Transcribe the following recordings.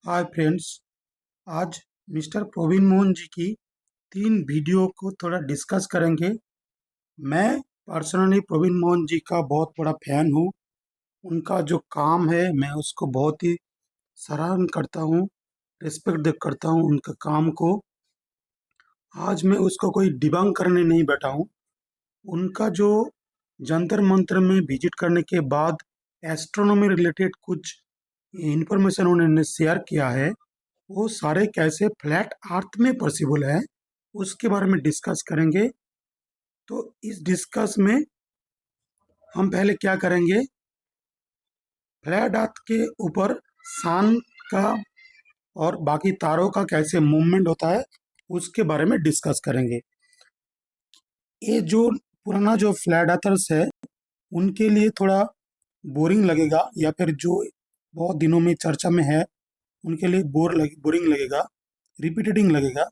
Hi friends. आज mister Praveen Mohan ji की 3 video को थोड़ा डिस्कस करेंगे। मैं पर्सनली प्रवीण मोहन जी का बहुत बड़ा फैन हूँ। उनका जो काम है मैं उसको बहुत ही सराहना करता हूँ, रिस्पेक्ट करता हूँ उनके काम को। आज मैं उसको कोई डिबंक करने नहीं बैठा हूँ। उनका जो जंतर मंतर में विजिट करने के बाद एस्ट्रोनॉमी रिलेटेड कुछ इंफॉर्मेशन उन्होंने शेयर किया है, वो सारे कैसे फ्लैट अर्थ में पॉसिबल है, उसके बारे में डिस्कस करेंगे। तो इस डिस्कस में हम पहले क्या करेंगे, फ्लैट अर्थ के ऊपर सन का और बाकी तारों का कैसे मूवमेंट होता है उसके बारे में डिस्कस करेंगे। ये जो पुराना जो फ्लैट अर्थर्स है उनके लिए थोड़ा बोरिंग लगेगा, या फिर जो बहुत दिनों में चर्चा में है उनके लिए बोरिंग लगेगा, रिपीटेटिंग लगेगा।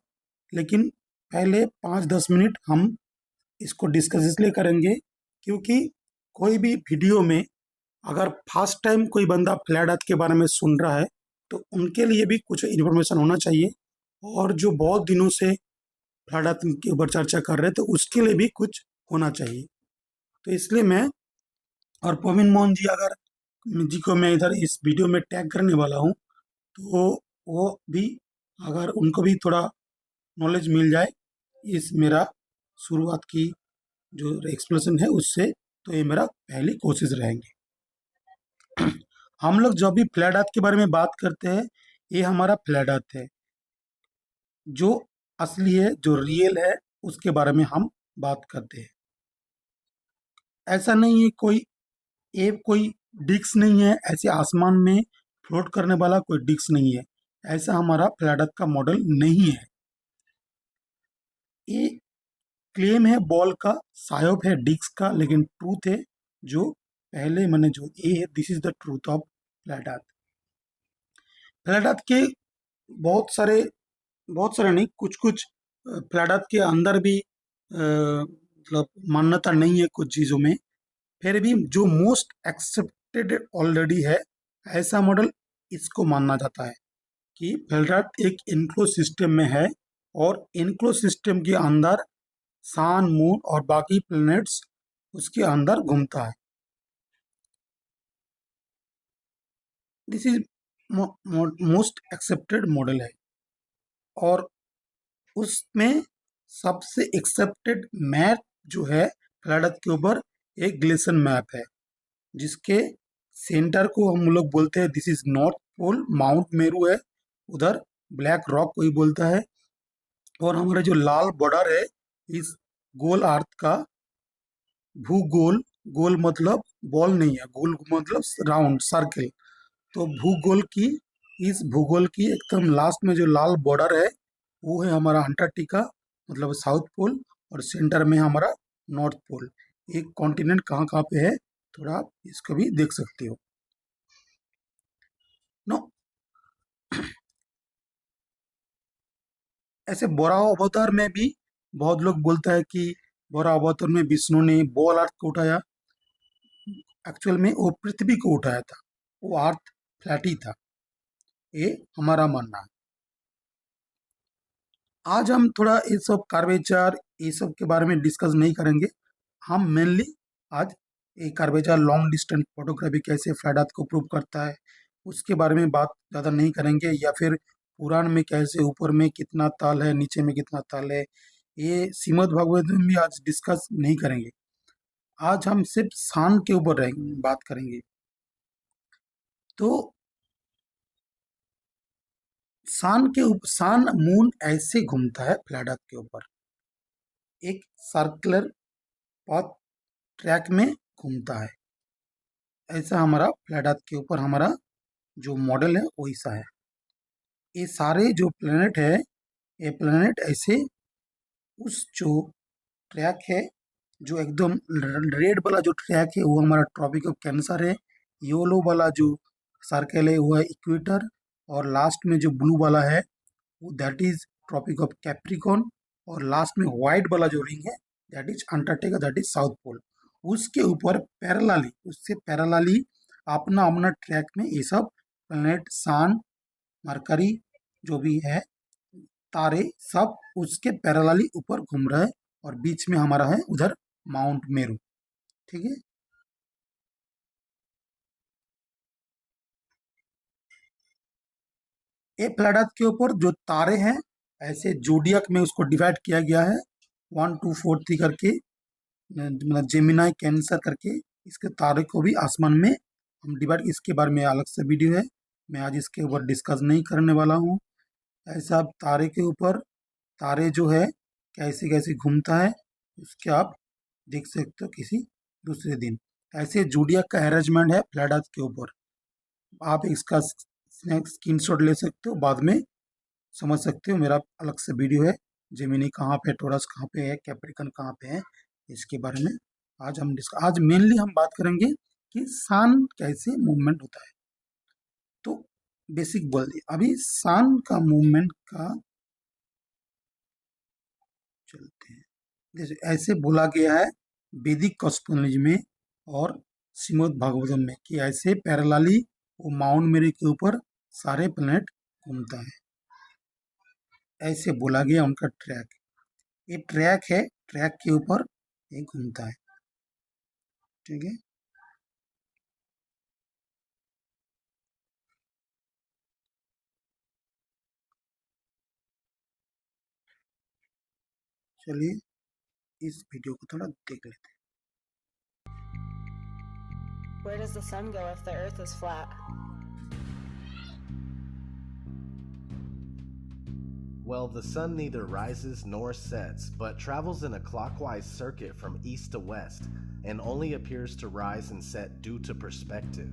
लेकिन पहले 5-10 मिनट हम इसको डिस्कस इसलिए करेंगे क्योंकि कोई भी वीडियो में अगर फर्स्ट टाइम कोई बंदा फ्लैट अर्थ के बारे में सुन रहा है तो उनके लिए भी कुछ इन्फॉर्मेशन होना चाहिए, और जो बहुत दिनों से फ्लैट अर्थ के ऊपर चर्चा कर रहे हैं तो उसके लिए भी कुछ होना चाहिए। तो इसलिए मैं और प्रवीण मोहन जी अगर जी को मैं इधर इस वीडियो में टैग करने वाला हूँ, तो वो भी, अगर उनको भी थोड़ा नॉलेज मिल जाए इस मेरा शुरुआत की जो एक्सप्लेनेशन है उससे, तो ये मेरा पहली कोशिश रहेंगे। हम लोग जब भी फ्लैट अर्थ के बारे में बात करते हैं, ये हमारा फ्लैट अर्थ है, जो असली है, जो रियल है, उसके बारे में हम बात करते हैं। ऐसा नहीं है कोई डिस्क नहीं है, ऐसे आसमान में फ्लोट करने वाला कोई डिस्क नहीं है। ऐसा हमारा फ्लैट अर्थ का मॉडल नहीं है। ये क्लेम है बॉल का, सायोप है डिस्क का, लेकिन ट्रूथ है जो पहले मैंने जो ये है, this is the truth of flat earth. Flat earth के बहुत सारे नहीं, कुछ कुछ फ्लैट अर्थ के अंदर भी मतलब मान्यता नहीं है कुछ चीज़ों में। फिर भी जो मोस्ट एक्सेप्टेड ऑलरेडी है, ऐसा मॉडल इसको माना जाता है कि फ्लैट अर्थ एक इनक्लोज सिस्टम में है, और इनक्लोज सिस्टम के अंदर सन, मून और बाकी प्लैनेट्स उसके अंदर घूमता है। This is most accepted model है, और उसमें सबसे एक्सेप्टेड मैप जो है फ्लैट अर्थ के ऊपर एक ग्लेशियर मैप है, जिसके सेंटर को हम लोग बोलते हैं this is North Pole, Mount Meru है उधर, ब्लैक रॉक कोई बोलता है। और हमारा जो लाल बॉर्डर है इस गोल अर्थ का, भूगोल, गोल मतलब बॉल नहीं है, गोल मतलब राउंड सर्कल, तो भूगोल की, इस भूगोल की एकदम लास्ट में जो लाल बॉर्डर है वो है हमारा अंटार्कटिका, मतलब साउथ पोल, और सेंटर में हमारा नॉर्थ पोल। एक कॉन्टिनेंट कहाँ कहाँ पे है, थोड़ा आप इसको भी देख सकते हो। नो, ऐसे बोरा अवतार में भी बहुत लोग बोलता है कि बोरा अवतार में विष्णु ने बॉल अर्थ को उठाया। एक्चुअल में वो पृथ्वी को उठाया था, वो अर्थ फ्लैट ही था, ये हमारा मानना है। आज हम थोड़ा ये सब कार्वेचर, ये सब के बारे में डिस्कस नहीं करेंगे। हम मेनली आज ये कार्वेचर लॉन्ग डिस्टेंस फोटोग्राफी कैसे फ्लैट अर्थ को प्रूव करता है उसके बारे में बात ज़्यादा नहीं करेंगे, या फिर पुराण में कैसे ऊपर में कितना ताल है, नीचे में कितना ताल है, ये श्रीमद् भागवत में भी आज डिस्कस नहीं करेंगे। आज हम सिर्फ सान के ऊपर रहेंगे, बात करेंगे। तो सान मून ऐसे घूमता है फ्लैट अर्थ के ऊपर, एक सर्कुलर पाथ ट्रैक में घूमता है। ऐसा हमारा फ्लैट अर्थ के ऊपर हमारा जो मॉडल है वैसा है। ये सारे जो प्लेनेट है, ये प्लेनेट ऐसे उस जो ट्रैक है, जो एकदम रेड वाला जो ट्रैक है वो हमारा ट्रॉपिक ऑफ कैंसर है, येलो वाला जो सर्कल है वो है इक्वेटर, और लास्ट में जो ब्लू वाला है वो that is Tropic of Capricorn, और लास्ट में व्हाइट वाला जो रिंग है that is Antarctica, that is South Pole. उसके ऊपर पैरेलली, उससे पैरेलली अपना अपना ट्रैक में ये सब प्लैनेट, सन मरकरी जो भी है, तारे सब उसके पैरेलली ऊपर घूम रहे हैं, और बीच में हमारा है उधर माउंट मेरू। ठीक है। ए फ्लैट अर्थ के ऊपर जो तारे हैं, ऐसे जोडियक में उसको डिवाइड किया गया है, 1 2 4 3 करके, मतलब जेमिनाई कैंसर करके इसके तारे को भी आसमान में हम डिवाइड, इसके बारे में अलग से वीडियो है, मैं आज इसके ऊपर डिस्कस नहीं करने वाला हूँ। ऐसा आप तारे के ऊपर, तारे जो है कैसे कैसे घूमता है, उसके आप देख सकते हो किसी दूसरे दिन। ऐसे जूडियक का अरेंजमेंट है फ्लैट अर्थ के ऊपर, आप इसका स्क्रीनशॉट ले सकते हो, बाद में समझ सकते हो। मेरा अलग से वीडियो है, जेमिनी कहाँ पे, टोरस कहाँ पे है, कैप्रिकन कहाँ पे है, इसके बारे में आज मेनली हम बात करेंगे कि सन कैसे मूवमेंट होता है। तो बेसिक बोल दिया, अभी सन का मूवमेंट का चलते हैं। जैसे ऐसे बोला गया है वैदिक कॉस्मोलॉजी में और श्रीमद् भागवतम में कि ऐसे पैरेलली वो माउंट मेरी के ऊपर सारे प्लैनेट घूमता है, ऐसे बोला गया उनका ट्रैक। ये ट्रैक है, ट्रैक के ऊपर ये घूमता है। ठीक है। चलिए इस वीडियो को थोड़ा देख लेते हैं। Where does the sun go if the earth is flat? Well, the sun neither rises nor sets, but travels in a clockwise circuit from east to west, and only appears to rise and set due to perspective.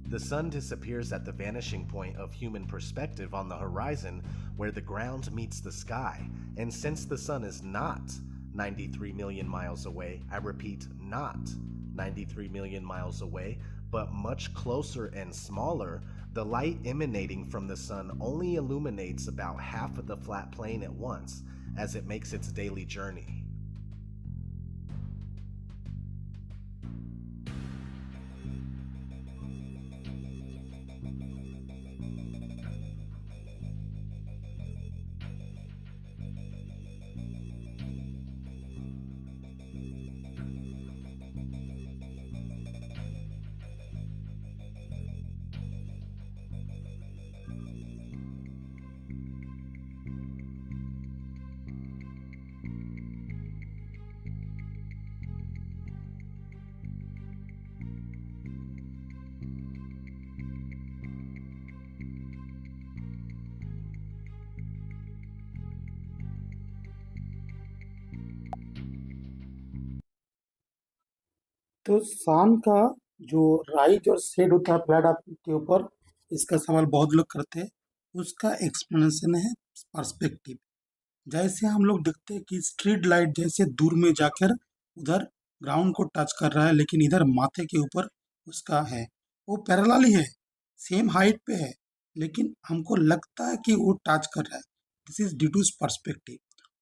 The sun disappears at the vanishing point of human perspective on the horizon where the ground meets the sky, and since the sun is not 93 million miles away, I repeat, not 93 million miles away, but much closer and smaller, the light emanating from the sun only illuminates about half of the flat plane at once as it makes its daily journey. तो सन का जो rise और shade होता है flat earth के ऊपर, इसका सवाल बहुत लोग करते हैं। उसका एक्सप्लेनेशन है पर्सपेक्टिव। जैसे हम लोग देखते हैं कि स्ट्रीट लाइट जैसे दूर में जाकर उधर ग्राउंड को टच कर रहा है, लेकिन इधर माथे के ऊपर उसका है, वो पैरेलल ही है, सेम हाइट पे है, लेकिन हमको लगता है कि वो टच कर रहा है। This is due to perspective,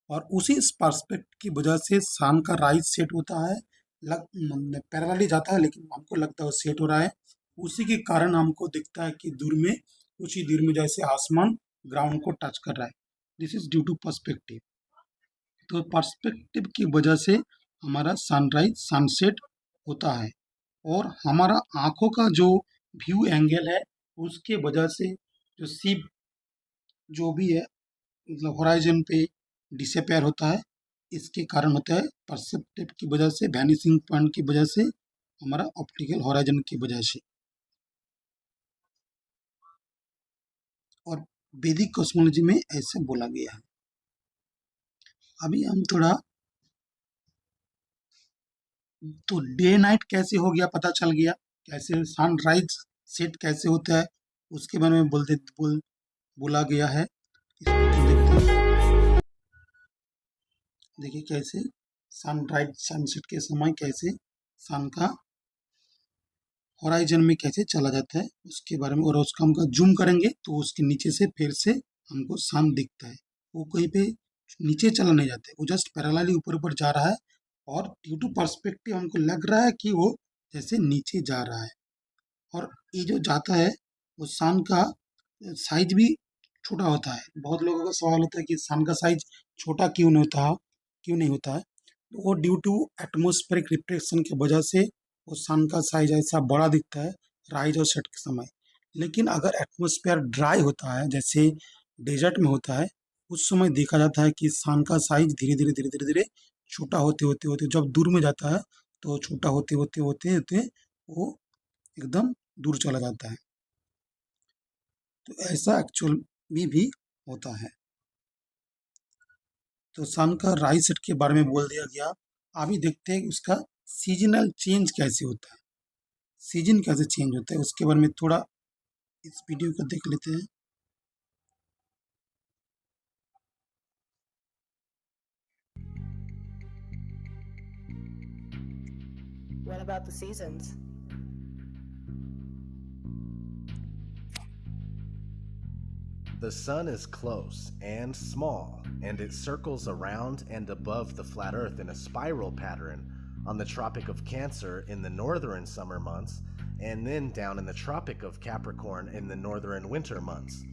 और उसी पर्सपेक्टिव की वजह से सन का राइज सेट होता है, पैरेलली जाता है, लेकिन हमको लगता है वो सेट हो रहा है। उसी के कारण हमको दिखता है कि दूर में, कुछ ही दूर में जैसे आसमान ग्राउंड को टच कर रहा है। This is due to perspective. तो पर्सपेक्टिव की वजह से हमारा सनराइज सनसेट होता है, और हमारा आंखों का जो व्यू एंगल है उसके वजह से जो सी जो भी है, मतलब होराइजन पे डिसअपेयर होता है, इसके कारण होता है परसेप्टिव की वजह से, वैनिशिंग पॉइंट की वजह से, हमारा ऑप्टिकल होराइजन की वजह से। और वैदिक कॉस्मोलॉजी में ऐसे बोला गया है। अभी हम थोड़ा, तो डे नाइट कैसे हो गया पता चल गया, कैसे सनराइज सेट कैसे होता है उसके बारे में बोला गया है। इसको देखते हैं। देखिए कैसे सनराइज सनसेट के समय कैसे सन का होराइजन में कैसे चला जाता है उसके बारे में, और उसका हम जूम करेंगे तो उसके नीचे से फिर से हमको सन दिखता है। वो कहीं पे नीचे चला नहीं जाता है, वो जस्ट पैरेलली ऊपर ऊपर जा रहा है, और ड्यू टू पर्सपेक्टिव हमको लग रहा है कि वो जैसे नीचे जा रहा है। और ये जो जाता है वो सन का साइज भी छोटा होता है। बहुत लोगों का सवाल होता है कि सन का साइज छोटा क्यों नहीं होता है? तो वो ड्यू टू एटमॉस्फेरिक रिफ्लेक्शन की वजह से वो सन का साइज ऐसा बड़ा दिखता है राइज और सेट के समय। लेकिन अगर एटमॉस्फेयर ड्राई होता है, जैसे डेजर्ट में होता है, उस समय देखा जाता है कि सन का साइज धीरे धीरे छोटा होते जब दूर में जाता है, तो छोटा होते वो एकदम दूर चला जाता है। तो ऐसा एक्चुअल में भी होता है। तो सन का राइज सेट के बारे में बोल दिया गया। अभी देखते हैं कि उसका सीजनल चेंज कैसे होता है, सीजन कैसे चेंज होता है, उसके बारे में थोड़ा इस वीडियो को देख लेते हैं। What about the seasons? The sun is close and small, and it circles around and above the flat Earth in a spiral pattern on the Tropic of Cancer in the northern summer months, and then down in the Tropic of Capricorn in the northern winter months.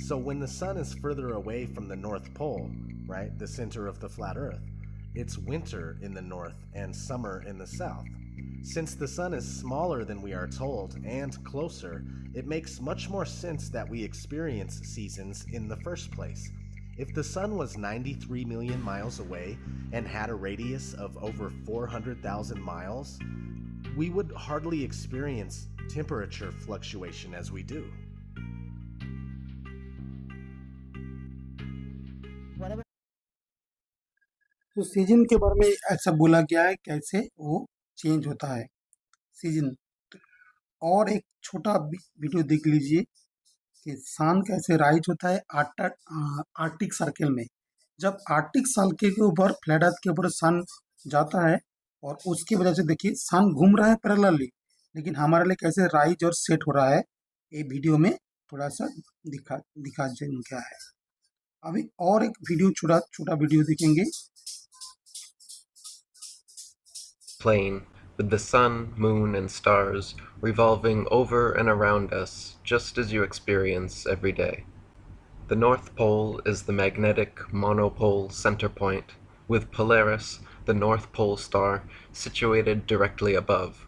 So when the sun is further away from the North Pole, right, the center of the flat Earth, it's winter in the north and summer in the south. Since the sun is smaller than we are told and closer, it makes much more sense that we experience seasons in the first place. If the sun was 93 million miles away and had a radius of over 400,000 miles, we would hardly experience temperature fluctuation as we do. What about तो season के बारे में ऐसा बोला गया है कैसे वो चेंज होता है सीजन। और एक छोटा वीडियो देख लीजिए कि सन कैसे राइज होता है आर्टिक सर्कल में। जब आर्टिक सर्कल के ऊपर फ्लैट अर्थ के ऊपर सन जाता है, और उसकी वजह से देखिए सन घूम रहा है पैरेलली, लेकिन हमारे लिए कैसे राइज और सेट हो रहा है, ये वीडियो में थोड़ा सा दिखा दिखा क्या है। अभी और एक वीडियो छोटा छोटा वीडियो देखेंगे। Plane, with the sun, moon, and stars revolving over and around us just as you experience every day. The North Pole is the magnetic monopole center point, with Polaris, the North Pole star, situated directly above.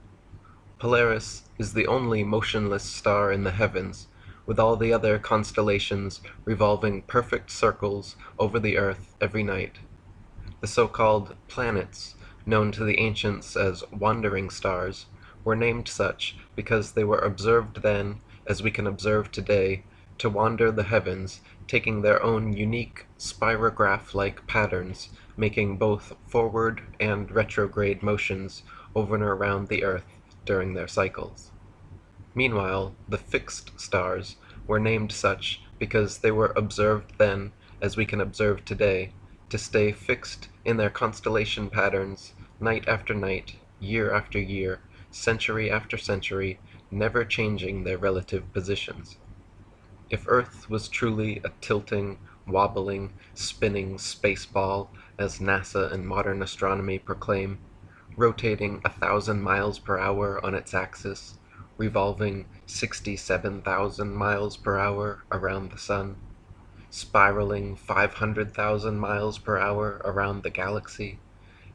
Polaris is the only motionless star in the heavens, with all the other constellations revolving perfect circles over the Earth every night. The so-called planets, known to the ancients as wandering stars, were named such because they were observed then, as we can observe today, to wander the heavens, taking their own unique spirograph-like patterns, making both forward and retrograde motions over and around the Earth during their cycles. Meanwhile, the fixed stars were named such because they were observed then, as we can observe today, to stay fixed in their constellation patterns night after night, year after year, century after century, never changing their relative positions. If Earth was truly a tilting, wobbling, spinning space ball, as NASA and modern astronomy proclaim, rotating 1,000 miles per hour on its axis, revolving 67,000 miles per hour around the sun, spiraling 500,000 miles per hour around the galaxy,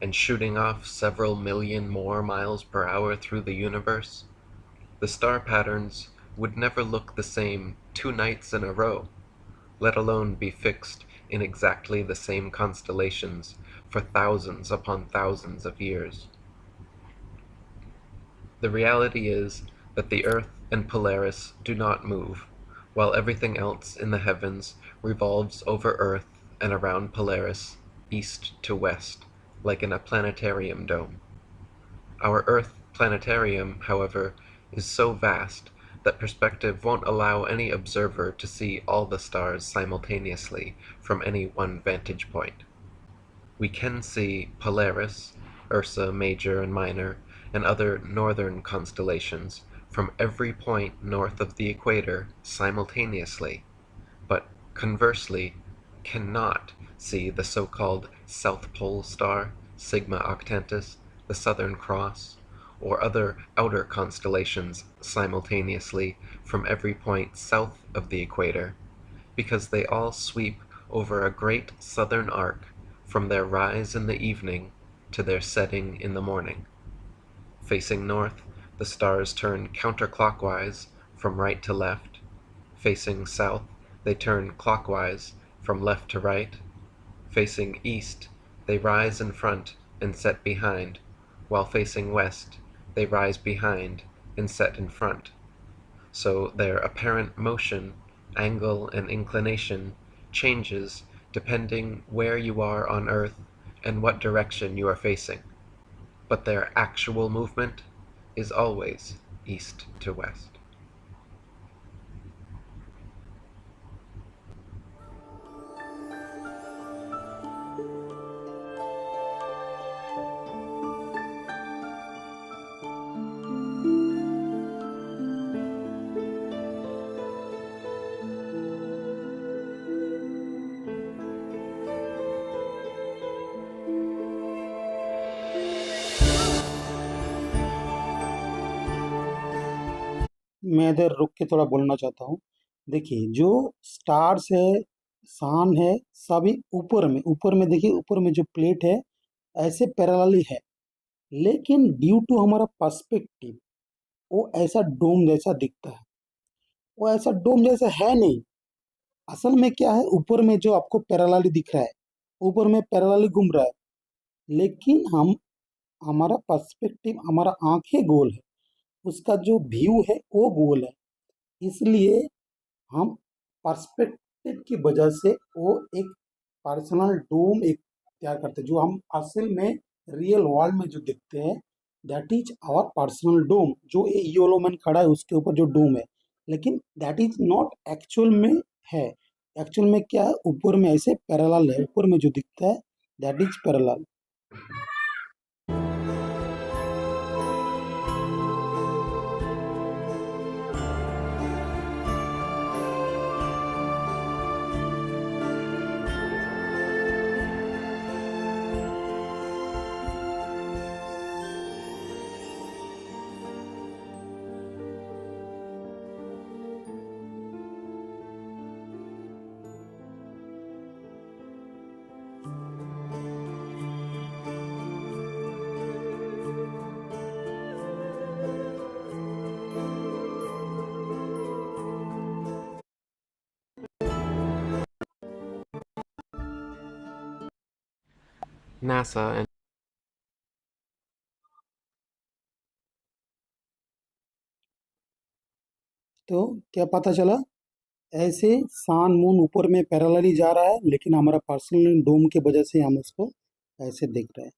and shooting off several million more miles per hour through the universe, the star patterns would never look the same 2 nights in a row, let alone be fixed in exactly the same constellations for thousands upon thousands of years. The reality is that the Earth and Polaris do not move, while everything else in the heavens revolves over Earth and around Polaris, east to west, like in a planetarium dome. Our Earth planetarium, however, is so vast that perspective won't allow any observer to see all the stars simultaneously from any one vantage point. We can see Polaris, Ursa Major and Minor, and other northern constellations from every point north of the equator simultaneously, but conversely cannot see the so-called South Pole star, Sigma Octantis, the Southern Cross, or other outer constellations simultaneously from every point south of the equator, because they all sweep over a great southern arc from their rise in the evening to their setting in the morning. Facing north, the stars turn counterclockwise from right to left. Facing south, they turn clockwise from left to right. Facing east, they rise in front and set behind, while facing west, they rise behind and set in front. So their apparent motion, angle, and inclination changes depending where you are on Earth and what direction you are facing. But their actual movement is always east to west. मैं इधर रुक के थोड़ा बोलना चाहता हूँ। देखिए, जो स्टार्स है, सन है, सभी ऊपर में देखिए, ऊपर में जो प्लेट है ऐसे पैरेलली है, लेकिन ड्यू टू हमारा पर्सपेक्टिव वो ऐसा डोम जैसा दिखता है। वो ऐसा डोम जैसा है नहीं। असल में क्या है, ऊपर में जो आपको पैरेलली दिख रहा है, ऊपर में पैरेलली घूम रहा है, लेकिन हमारा पर्सपेक्टिव, हमारा आंखें गोल है, उसका जो व्यू है वो गोल है। इसलिए हम पर्सपेक्टिव की वजह से वो एक पर्सनल डोम एक तैयार करते हैं, जो हम असल में रियल वर्ल्ड में जो दिखते हैं, दैट इज आवर पर्सनल डोम। जो ये येलो मैन खड़ा है उसके ऊपर जो डोम है, लेकिन दैट इज नॉट एक्चुअल में है। एक्चुअल में क्या है, ऊपर में ऐसे पैरेलल है, ऊपर में जो दिखता है that is parallel. NASA and तो क्या पता चला, ऐसे सन मून ऊपर में पैरेलली जा रहा है, लेकिन हमारा पर्सनल डोम की वजह से हम उसको ऐसे देख रहे हैं।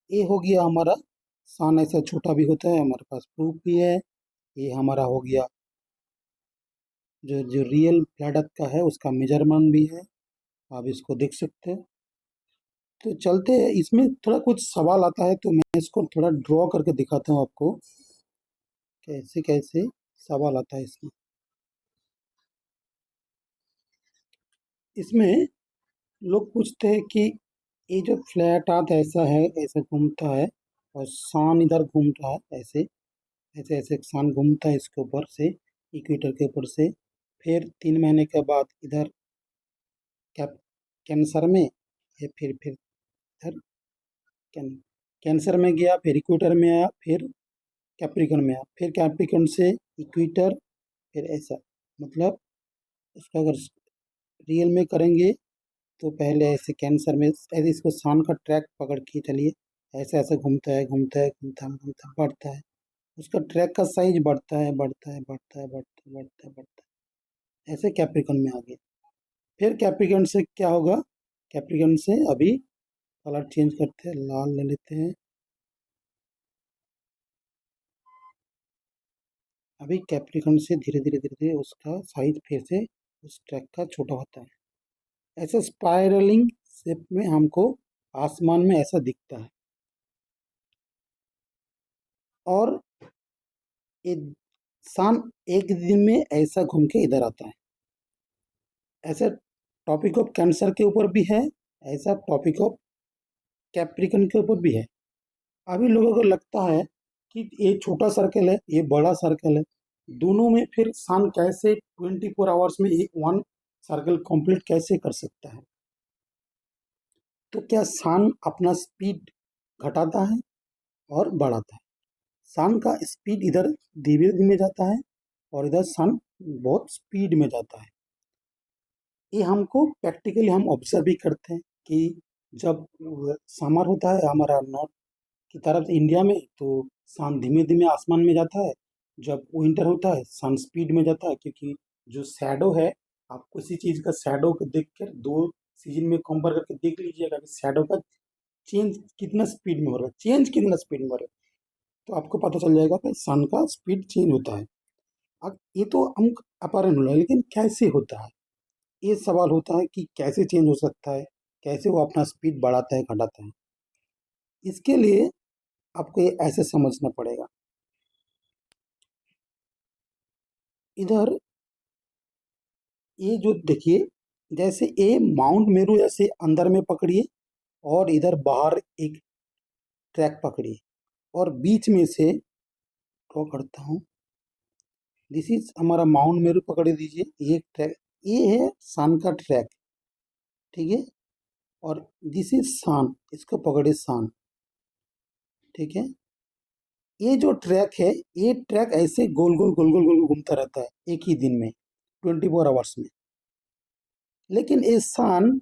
ये हो गया हमारा सन ऐसा छोटा भी होता है, हमारे पास प्रूफ भी है। ये हमारा हो गया जो जो रियल फ्लैट अर्थ का है उसका मेजरमेंट भी है, आप इसको देख सकते हैं। तो चलते हैं, इसमें थोड़ा कुछ सवाल आता है तो मैं इसको थोड़ा ड्रॉ करके दिखाता हूँ आपको, कैसे कैसे सवाल आता है इसमें। इसमें लोग पूछते हैं कि ये जो फ्लैट अर्थ ऐसा है, ऐसे घूमता है, और सन इधर घूम रहा है, ऐसे ऐसे ऐसे सन घूमता है इसके ऊपर से, इक्वेटर के ऊपर से। फिर 3 महीने के बाद इधर कैप कैंसर में, ये फिर इधर कैन कैंसर में गया, फिर इक्वेटर में आया, फिर कैप्रिकॉन में आया, फिर कैप्रिकॉन से इक्वेटर, फिर ऐसा। मतलब इसका अगर रियल में करेंगे तो पहले ऐसे कैंसर में ऐसे इसको सन का ट्रैक पकड़ के चलिए, ऐसे ऐसे घूमता है घूमता है घूमता है घूमता है, बढ़ता है, उसका ट्रैक का साइज बढ़ता है बढ़ता है बढ़ता है बढ़ता है बढ़ता है बढ़ता है, ऐसे कैप्रिकॉन में आ गया। फिर कैप्रिकॉन से क्या होगा, कैप्रिकॉन से अभी कलर चेंज करते हैं, लाल ले लेते हैं। अभी कैप्रिकॉन से धीरे धीरे धीरे धीरे उसका साइज फिर से उस ट्रैक का छोटा होता है। ऐसे स्पाइरलिंग शेप में हमको आसमान में ऐसा दिखता है। और ये सन एक दिन में ऐसा घूम के इधर आता है। ऐसा टॉपिक ऑफ कैंसर के ऊपर भी है, ऐसा टॉपिक ऑफ कैप्रिकॉन के ऊपर भी है। अभी लोगों को लगता है कि ये छोटा सर्कल है, ये बड़ा सर्कल है, दोनों में फिर सन कैसे 24 आवर्स में एक वन सर्कल कंप्लीट कैसे कर सकता है? तो क्या सन अपना स्पीड घटाता है और बढ़ाता है? सन का स्पीड इधर धीरे धीमे जाता है और इधर सन बहुत स्पीड में जाता है। ये हमको प्रैक्टिकली हम ऑब्जर्व भी करते हैं कि जब समर होता है हमारा नॉर्थ की तरफ इंडिया में, तो सन धीमे धीमे आसमान में जाता है। जब विंटर होता है सन स्पीड में जाता है, क्योंकि जो शैडो है, आप किसी चीज़ का शैडो को देख कर दो सीजन में कंपेयर करके देख लीजिएगा कि शैडो का चेंज कितना स्पीड में हो रहा है, चेंज कितना स्पीड में हो रहा है, तो आपको पता चल जाएगा कि सन का स्पीड चेंज होता है। अब ये तो हम अपहरण हो रहा है, लेकिन कैसे होता है? ये सवाल होता है कि कैसे चेंज हो सकता है, कैसे वो अपना स्पीड बढ़ाता है घटाता है। इसके लिए आपको ये ऐसे समझना पड़ेगा। इधर ये जो देखिए, जैसे ये माउंट मेरू ऐसे अंदर में पकड़िए और इधर बाहर एक ट्रैक पकड़िए और बीच में से ड्रॉ करता हूँ। दिस इज हमारा माउंट मेरू, पकड़ दीजिए। ये ट्रैक, ये है सन का ट्रैक, ठीक है। और दिस इज सन, इसको पकड़े सन, ठीक है। ये जो ट्रैक है, ये ट्रैक ऐसे गोल गोल गोल गोल गोल घूमता रहता है एक ही दिन में, 24 आवर्स में। लेकिन ये सन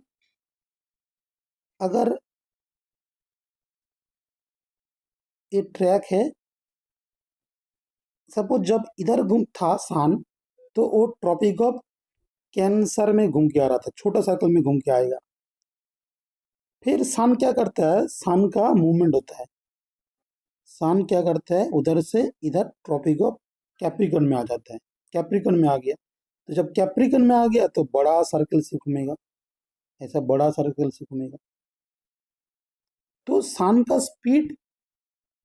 अगर ये ट्रैक है, सपोज जब इधर घूम था सन, तो वो ट्रॉपिक ऑफ कैंसर में घूम के आ रहा था, छोटा सर्कल में घूम के आएगा। फिर सन क्या करता है, सन का मूवमेंट होता है। सन क्या करता है, उधर से इधर ट्रॉपिक ऑफ कैप्रिकॉर्न में आ जाता है। कैप्रिकॉर्न में आ गया, तो जब कैप्रिकॉर्न में आ गया तो बड़ा सर्कल से घूमेगा, ऐसा बड़ा सर्कल से घूमेगा। तो सन का स्पीड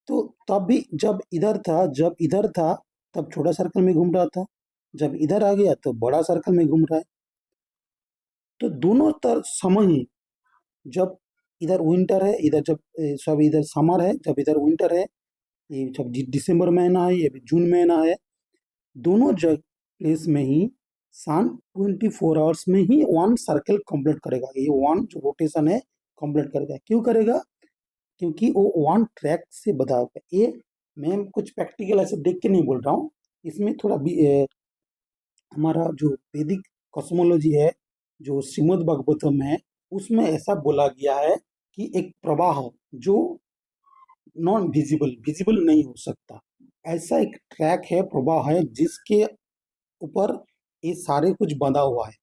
तो तब भी जब इधर था तब छोटा सर्कल में घूम रहा था, जब इधर आ गया तो बड़ा सर्कल में घूम रहा है। तो दोनों तरफ समय ही, जब इधर विंटर है, इधर जब सब इधर समर है, जब इधर विंटर है, ये जब दिसंबर महीना है, ये भी जून महीना है, दोनों जगह प्लेस में ही सन 24 आवर्स में ही वन सर्कल कंप्लीट करेगा। ये वन जो रोटेशन है कंप्लीट करेगा। क्यों करेगा? क्योंकि वो वन ट्रैक से बधा हुआ है। ये मैं कुछ प्रैक्टिकल ऐसे देख के नहीं बोल रहा हूँ, इसमें थोड़ा भी हमारा जो वैदिक कॉस्मोलॉजी है, जो श्रीमद् भागवतम है, उसमें ऐसा बोला गया है कि एक प्रवाह जो नॉन विजिबल विजिबल नहीं हो सकता, ऐसा एक ट्रैक है, प्रवाह है, जिसके ऊपर ये सारे कुछ बंधा हुआ है।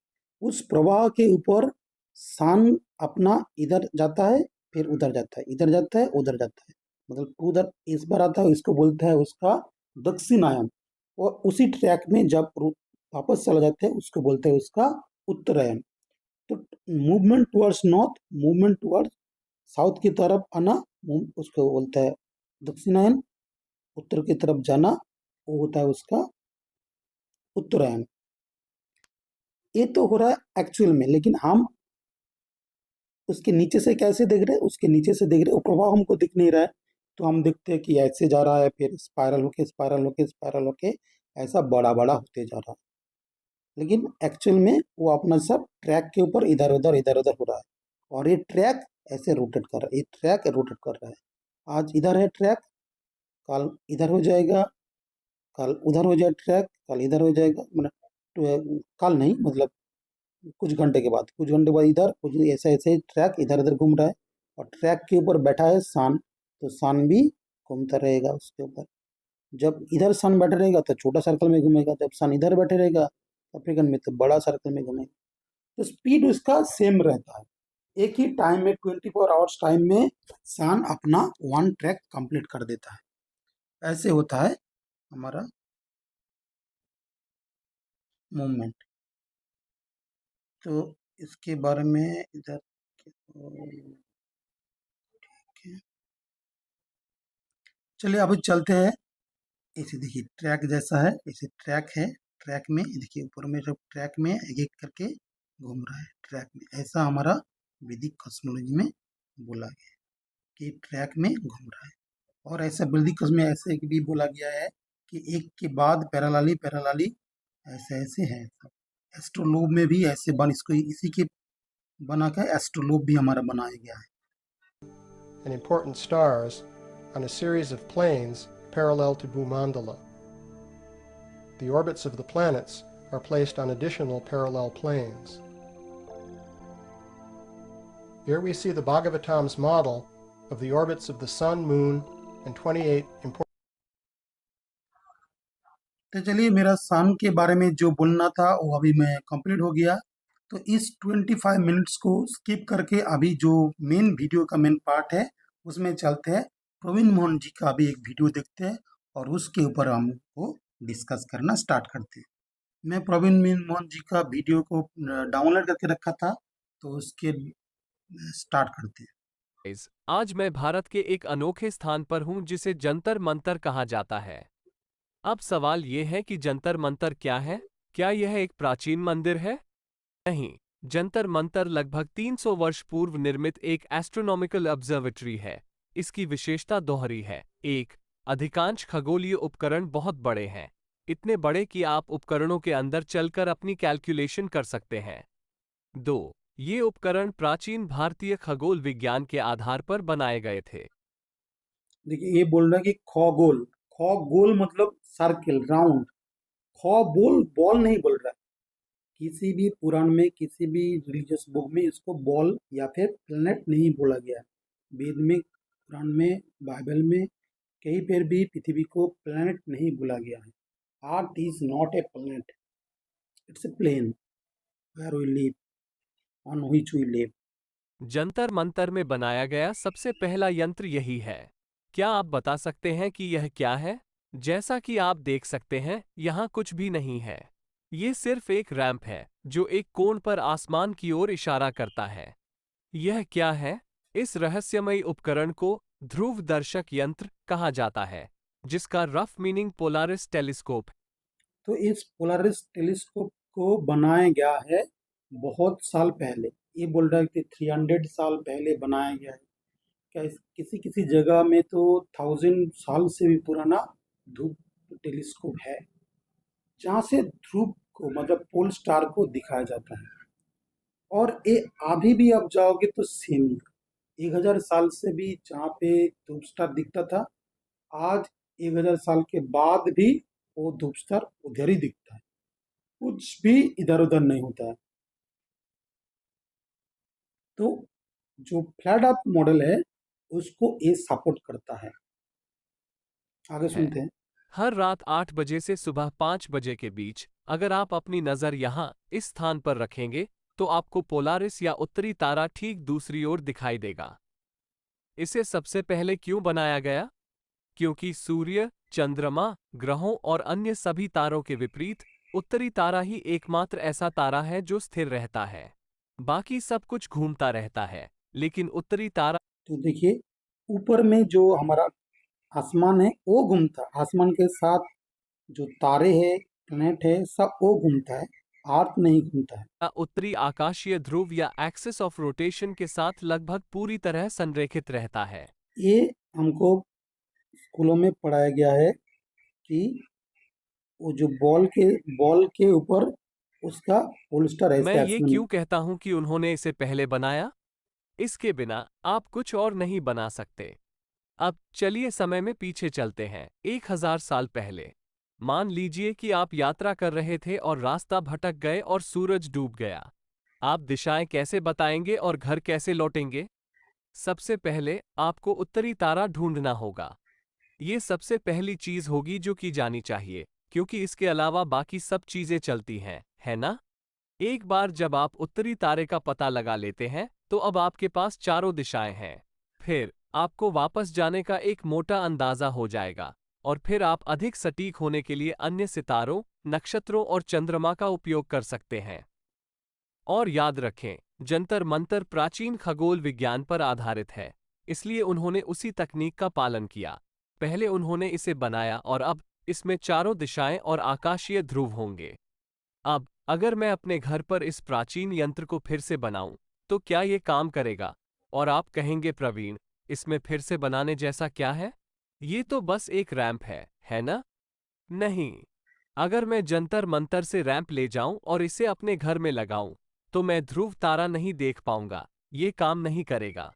उस प्रवाह के ऊपर सन अपना इधर जाता है, फिर उधर जाता है, इधर जाता है, उधर जाता है, मतलब उधर इस बार आता है, इसको बोलता है उसका दक्षिणायन। और उसी ट्रैक में जब वापस चला जाता है, उसको बोलते हैं उसका उत्तरायण। तो movement towards north, movement towards south की तरफ आना, उसको बोलता है दक्षिणायन। उत्तर की तरफ जाना, वो होता है उसका उत्तरायण। ये तो हो रहा है एक्चुअल में, लेकिन हम उसके नीचे से कैसे देख रहे हैं, उसके नीचे से देख रहे हैं, वो प्रभाव हमको दिख नहीं रहा है, तो हम देखते हैं कि ऐसे जा रहा है, फिर स्पाइरल होके स्पाइरल होके स्पाइरल होके ऐसा बड़ा बड़ा होते जा रहा है। लेकिन एक्चुअल में वो अपना सब ट्रैक के ऊपर इधर उधर हो रहा है, और ये ट्रैक ऐसे रोटेट कर रहा है, ये ट्रैक रोटेट कर रहा है। आज इधर है ट्रैक, कल इधर हो जाएगा, कल उधर हो जाए ट्रैक, कल इधर हो जाएगा, मतलब कल नहीं, मतलब कुछ घंटे के बाद, कुछ घंटे बाद इधर कुछ ऐसे ऐसे ट्रैक इधर उधर घूम रहा है। और ट्रैक के ऊपर बैठा है सन, तो सन भी घूमता रहेगा उसके ऊपर। जब इधर सन बैठे रहेगा तो छोटा सर्कल में घूमेगा, जब सन इधर बैठे रहेगा अफ्रीकन में तो बड़ा सर्कल में घूमेगा। तो स्पीड उसका सेम रहता है। एक ही टाइम में 24 आवर्स टाइम में सन अपना वन ट्रैक कंप्लीट कर देता है। ऐसे होता है हमारा मूवमेंट। तो इसके बारे में इधर ठीक है। चलिए अभी चलते हैं। इसे देखिए ट्रैक जैसा है, इसे ट्रैक है, ट्रैक में देखिए ऊपर में सब ट्रैक में एक एक करके घूम रहा है ट्रैक में। ऐसा हमारा वैदिक कॉस्मोलॉजी में बोला गया है कि ट्रैक में घूम रहा है। और ऐसा वैदिक में ऐसे भी बोला गया है कि एक के बाद पैरालाली पैरालाली ऐसे ऐसे है सब, एस्ट्रोलोब में भी ऐसे बन इसको इसी के बना के एस्ट्रोलोब भी हमारा बनाया गया है। and important stars on a series of planes parallel to Bhumandala. The orbits of the planets are placed on additional parallel planes. Here we see the Bhagavatam's model of the orbits of the Sun, Moon, and 28 important. तो चलिए, मेरा सन के बारे में जो बोलना था वो अभी मैं कंप्लीट हो गया। तो इस 25 मिनट्स को स्किप करके अभी जो मेन वीडियो का मेन पार्ट है उसमें चलते हैं। प्रवीण मोहन जी का अभी एक वीडियो देखते हैं और उसके ऊपर हम वो डिस्कस करना स्टार्ट करते हैं। मैं प्रवीण मोहन जी का वीडियो को डाउनलोड करके रखा था, तो उसके स्टार्ट करते हैं। आज मैं भारत के एक अनोखे स्थान पर हूं जिसे जंतर मंतर कहा जाता है। अब सवाल ये है कि जंतर मंतर क्या है? क्या यह एक प्राचीन मंदिर है? नहीं, जंतर मंतर लगभग 300 वर्ष पूर्व निर्मित एक एस्ट्रोनॉमिकल ऑब्जर्वेटरी है। इसकी विशेषता दोहरी है। 1. अधिकांश खगोलीय उपकरण बहुत बड़े हैं, इतने बड़े कि आप उपकरणों के अंदर चलकर अपनी कैलकुलेशन कर सकते हैं। 2. ये उपकरण प्राचीन भारतीय खगोल विज्ञान के आधार पर बनाए गए थे। देखिए, ये बोल रहा है कि खगोल, खगोल मतलब सर्किल, राउंड। खगोल बॉल नहीं बोल रहा है। किसी भी पुराण में, किसी भी रिलीजियस बुक में इसको बॉल या फिर प्लैनेट नहीं बोला गया है। वेद में, पुराण में, बाइबल में कहीं पर भी पृथ्वी को प्लैनेट नहीं बोला गया है। Earth is not a planet, it's a plane where we live, on which we live. Jantar Mantar में बनाया गया सबसे पहला यंत्र यही है। क्या आप बता सकते हैं कि यह क्या है? जैसा कि आप देख सकते हैं, यहाँ कुछ भी नहीं है। ये सिर्फ एक रैंप है जो एक कोण पर आसमान की ओर इशारा करता है। यह क्या है? इस रहस्यमयी उपकरण को ध्रुव दर्शक यंत्र कहा जाता है, जिसका रफ मीनिंग पोलारिस टेलीस्कोप। तो इस पोलारिस टेलीस्कोप को बनाया गया है बहुत साल पहले। ये बोल रहा है कि 300 साल पहले बनाया गया है। क्या किसी किसी जगह में तो 1000 साल से भी पुराना ध्रुव टेलीस्कोप है, जहाँ से ध्रुव को मतलब पोल स्टार को दिखाया जाता है। और ये अभी भी आप जाओगे तो सेम ही 1000 साल से भी जहाँ पे ध्रुव स्टार दिखता था, आज 1000 साल के बाद भी वो ध्रुव स्टार उधर ही दिखता है, कुछ भी इधर उधर नहीं होता है। तो जो फ्लैट अर्थ मॉडल है उसको ये सपोर्ट करता है। आगे सुनते हैं। हर रात 8 बजे से सुबह 5 बजे के बीच अगर आप अपनी नज़र यहाँ इस स्थान पर रखेंगे तो आपको पोलारिस या उत्तरी तारा ठीक दूसरी ओर दिखाई देगा। इसे सबसे पहले क्यों बनाया गया? क्योंकि सूर्य, चंद्रमा, ग्रहों और अन्य सभी तारों के विपरीत उत्तरी तारा ही एकमात्र ऐसा तारा है जो स्थिर रहता है। बाकी सब कुछ घूमता रहता है, लेकिन उत्तरी तारा। तो देखिए, ऊपर में जो हमारा आसमान है वो घूमता है, आसमान के साथ जो तारे हैं, प्लैनेट है, सब वो घूमता है, अर्थ नहीं घूमता है। उत्तरी आकाशीय ध्रुव या एक्सिस ऑफ रोटेशन के साथ लगभग पूरी तरह संरेखित रहता है। ये हमको स्कूलों में पढ़ाया गया है कि वो जो बॉल के ऊपर उसका पोल स्टार ऐसे मैं ये आसमान क्यों कहता हूं कि उन्होंने इसे पहले बनाया? इसके बिना आप कुछ और नहीं बना सकते। अब चलिए समय में पीछे चलते हैं 1000 साल पहले। मान लीजिए कि आप यात्रा कर रहे थे और रास्ता भटक गए और सूरज डूब गया। आप दिशाएं कैसे बताएंगे और घर कैसे लौटेंगे? सबसे पहले आपको उत्तरी तारा ढूंढना होगा। ये सबसे पहली चीज होगी जो की जानी चाहिए, क्योंकि इसके अलावा बाकी सब चीजें चलती हैं, है ना? एक बार जब आप उत्तरी तारे का पता लगा लेते हैं, तो अब आपके पास चारों दिशाएं हैं। फिर आपको वापस जाने का एक मोटा अंदाजा हो जाएगा, और फिर आप अधिक सटीक होने के लिए अन्य सितारों, नक्षत्रों और चंद्रमा का उपयोग कर सकते हैं। और याद रखें, जंतर मंतर प्राचीन खगोल विज्ञान पर आधारित है, इसलिए उन्होंने उसी तकनीक का पालन किया। पहले उन्होंने इसे बनाया और अब इसमें चारों दिशाएं और आकाशीय ध्रुव होंगे। अब अगर मैं अपने घर पर इस प्राचीन यंत्र को फिर से बनाऊं, तो क्या ये काम करेगा? और आप कहेंगे, प्रवीण, इसमें फिर से बनाने जैसा क्या है? ये तो बस एक रैंप है ना? नहीं, अगर मैं जंतर मंतर से रैंप ले जाऊं और इसे अपने घर में लगाऊं, तो मैं ध्रुव तारा नहीं देख पाऊंगा। ये काम नहीं करेगा।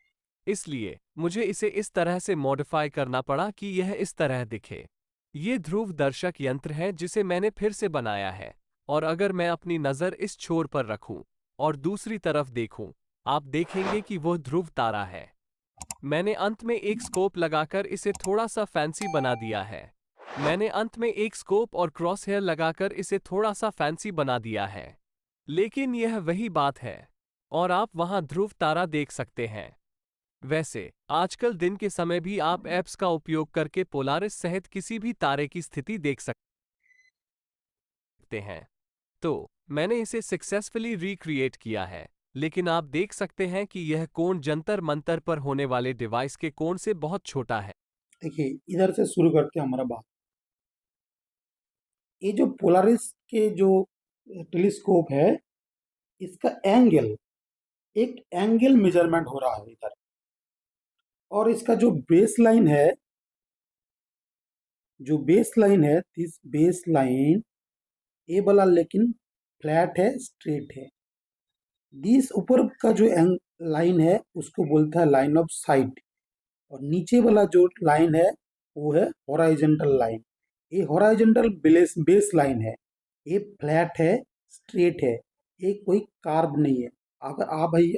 इसलिए मुझे इसे इस तरह से मॉडिफाई करना पड़ा कि यह इस तरह दिखे। ये ध्रुव दर्शक यंत्र है जिसे मैंने फिर से बनाया है। और अगर मैं अपनी नज़र इस छोर पर रखूं और दूसरी तरफ देखूं, आप देखेंगे कि वह ध्रुव तारा है। मैंने अंत में एक स्कोप लगाकर इसे थोड़ा सा फैंसी बना दिया है। मैंने अंत में एक स्कोप और क्रॉस हेयर लगाकर इसे थोड़ा सा फैंसी बना दिया है। लेकिन यह वही बात है। और आप वहां ध्रुव तारा देख सकते हैं। वैसे आजकल दिन के समय भी आप ऐप्स का उपयोग करके पोलारिस सहित किसी भी तारे की स्थिति देख सकते हैं। तो मैंने इसे सक्सेसफुली रिक्रिएट किया है। लेकिन आप देख सकते हैं कि यह कोण जंतर मंतर पर होने वाले डिवाइस के कोण से बहुत छोटा है। देखिए, इधर से शुरू करते हैं हमारा बात। ये जो पोलारिस के जो टेलीस्कोप है, इसका एंगल, एक एंगल मेजरमेंट हो रहा है इधर, और इसका जो बेस लाइन है, दिस बेस लाइन ये वाला लेकिन फ्लैट है, स्ट्रेट है। दिस ऊपर का जो लाइन है उसको बोलता है लाइन ऑफ साइट, और नीचे वाला जो लाइन है वो है हॉराइजेंटल लाइन। ये हॉराइजेंटल बेस लाइन है, ये फ्लैट है, स्ट्रेट है, ये कोई कार्व नहीं है। अगर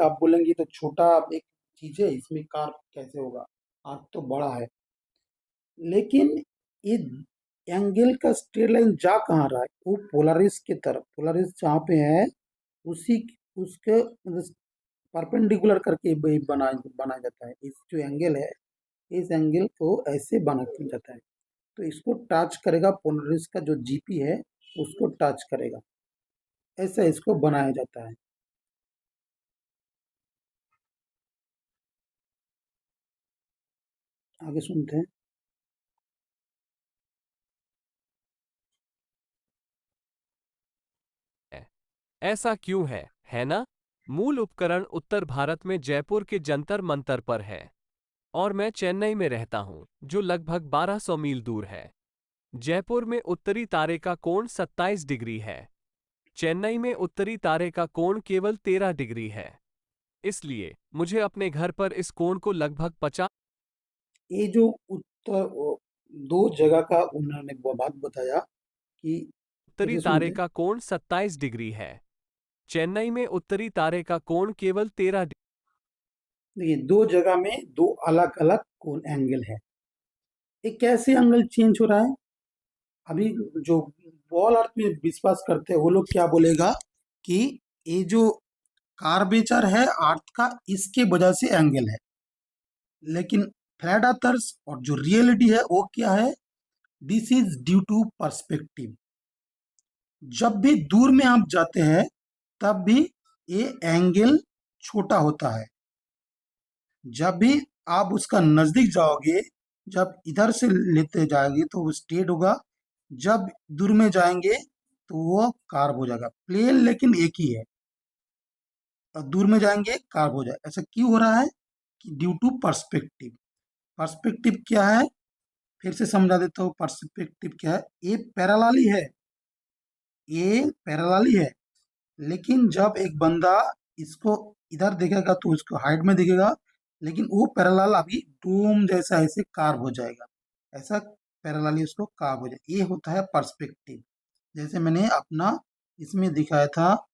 आप बोलेंगे तो छोटा एक चीज है, इसमें कार्व कैसे होगा, आर्क तो बड़ा है। लेकिन ये एंगल का स्ट्रेट लाइन जा कहाँ रहा है, वो पोलारिस की तरफ, पोलारिस जहाँ पे है उसी उसके परपेंडिकुलर करके बनाया जाता है। इस जो एंगल है, इस एंगल को ऐसे बनाया जाता है, तो इसको टच करेगा, पोलरिस का जो जीपी है उसको टच करेगा, ऐसा इसको बनाया जाता है। आगे सुनते हैं। ऐसा क्यों है ना? मूल उपकरण उत्तर भारत में जयपुर के जंतर मंतर पर है। और मैं चेन्नई में रहता हूं, जो लगभग 1200 मील दूर है। जयपुर में उत्तरी तारे का कोण 27 डिग्री है। चेन्नई में उत्तरी तारे का कोण केवल 13 डिग्री है। इसलिए मुझे अपने घर पर इस कोण को लगभग 50 ये जो उत्तर दो जगह का उन्होंने बात बताया कि उत्तरी कैसे तारे सुनते हैं। का कोण 27 डिग्री है। चेन्नई में उत्तरी तारे का कोण केवल 13 देखिए, दो जगह में दो अलग अलग कोण एंगल है। ये कैसे एंगल चेंज हो रहा है? अभी जो वॉल अर्थ में विश्वास करते हैं वो लोग क्या बोलेगा कि ये जो कार्वेचर है अर्थ का, इसके वजह से एंगल है। लेकिन फ्लैट अर्थर्स और जो रियलिटी है वो क्या है, this is due to perspective. जब भी दूर में आप जाते हैं तब भी ये एंगल छोटा होता है। जब भी आप उसका नजदीक जाओगे, जब इधर से लेते जाएंगे तो वो स्ट्रेट होगा, जब दूर में जाएंगे तो वो कार्व हो जाएगा। प्लेन लेकिन एक ही है, और दूर में जाएंगे कार्व हो जाएगा। ऐसा क्यों हो रहा है कि ड्यू टू पर्सपेक्टिव। पर्सपेक्टिव क्या है, फिर से समझा देता हूँ। पर्सपेक्टिव क्या है, ये पैरेलली है, ये पैरेलली है, लेकिन जब एक बंदा इसको इधर देखेगा तो उसको हाइट में दिखेगा, लेकिन वो पैरेलल अभी डूम जैसा ऐसे कार्व हो जाएगा, ऐसा पैरेलली उसको कार्व हो जाएगा। ये होता है पर्सपेक्टिव। जैसे मैंने अपना इसमें दिखाया था,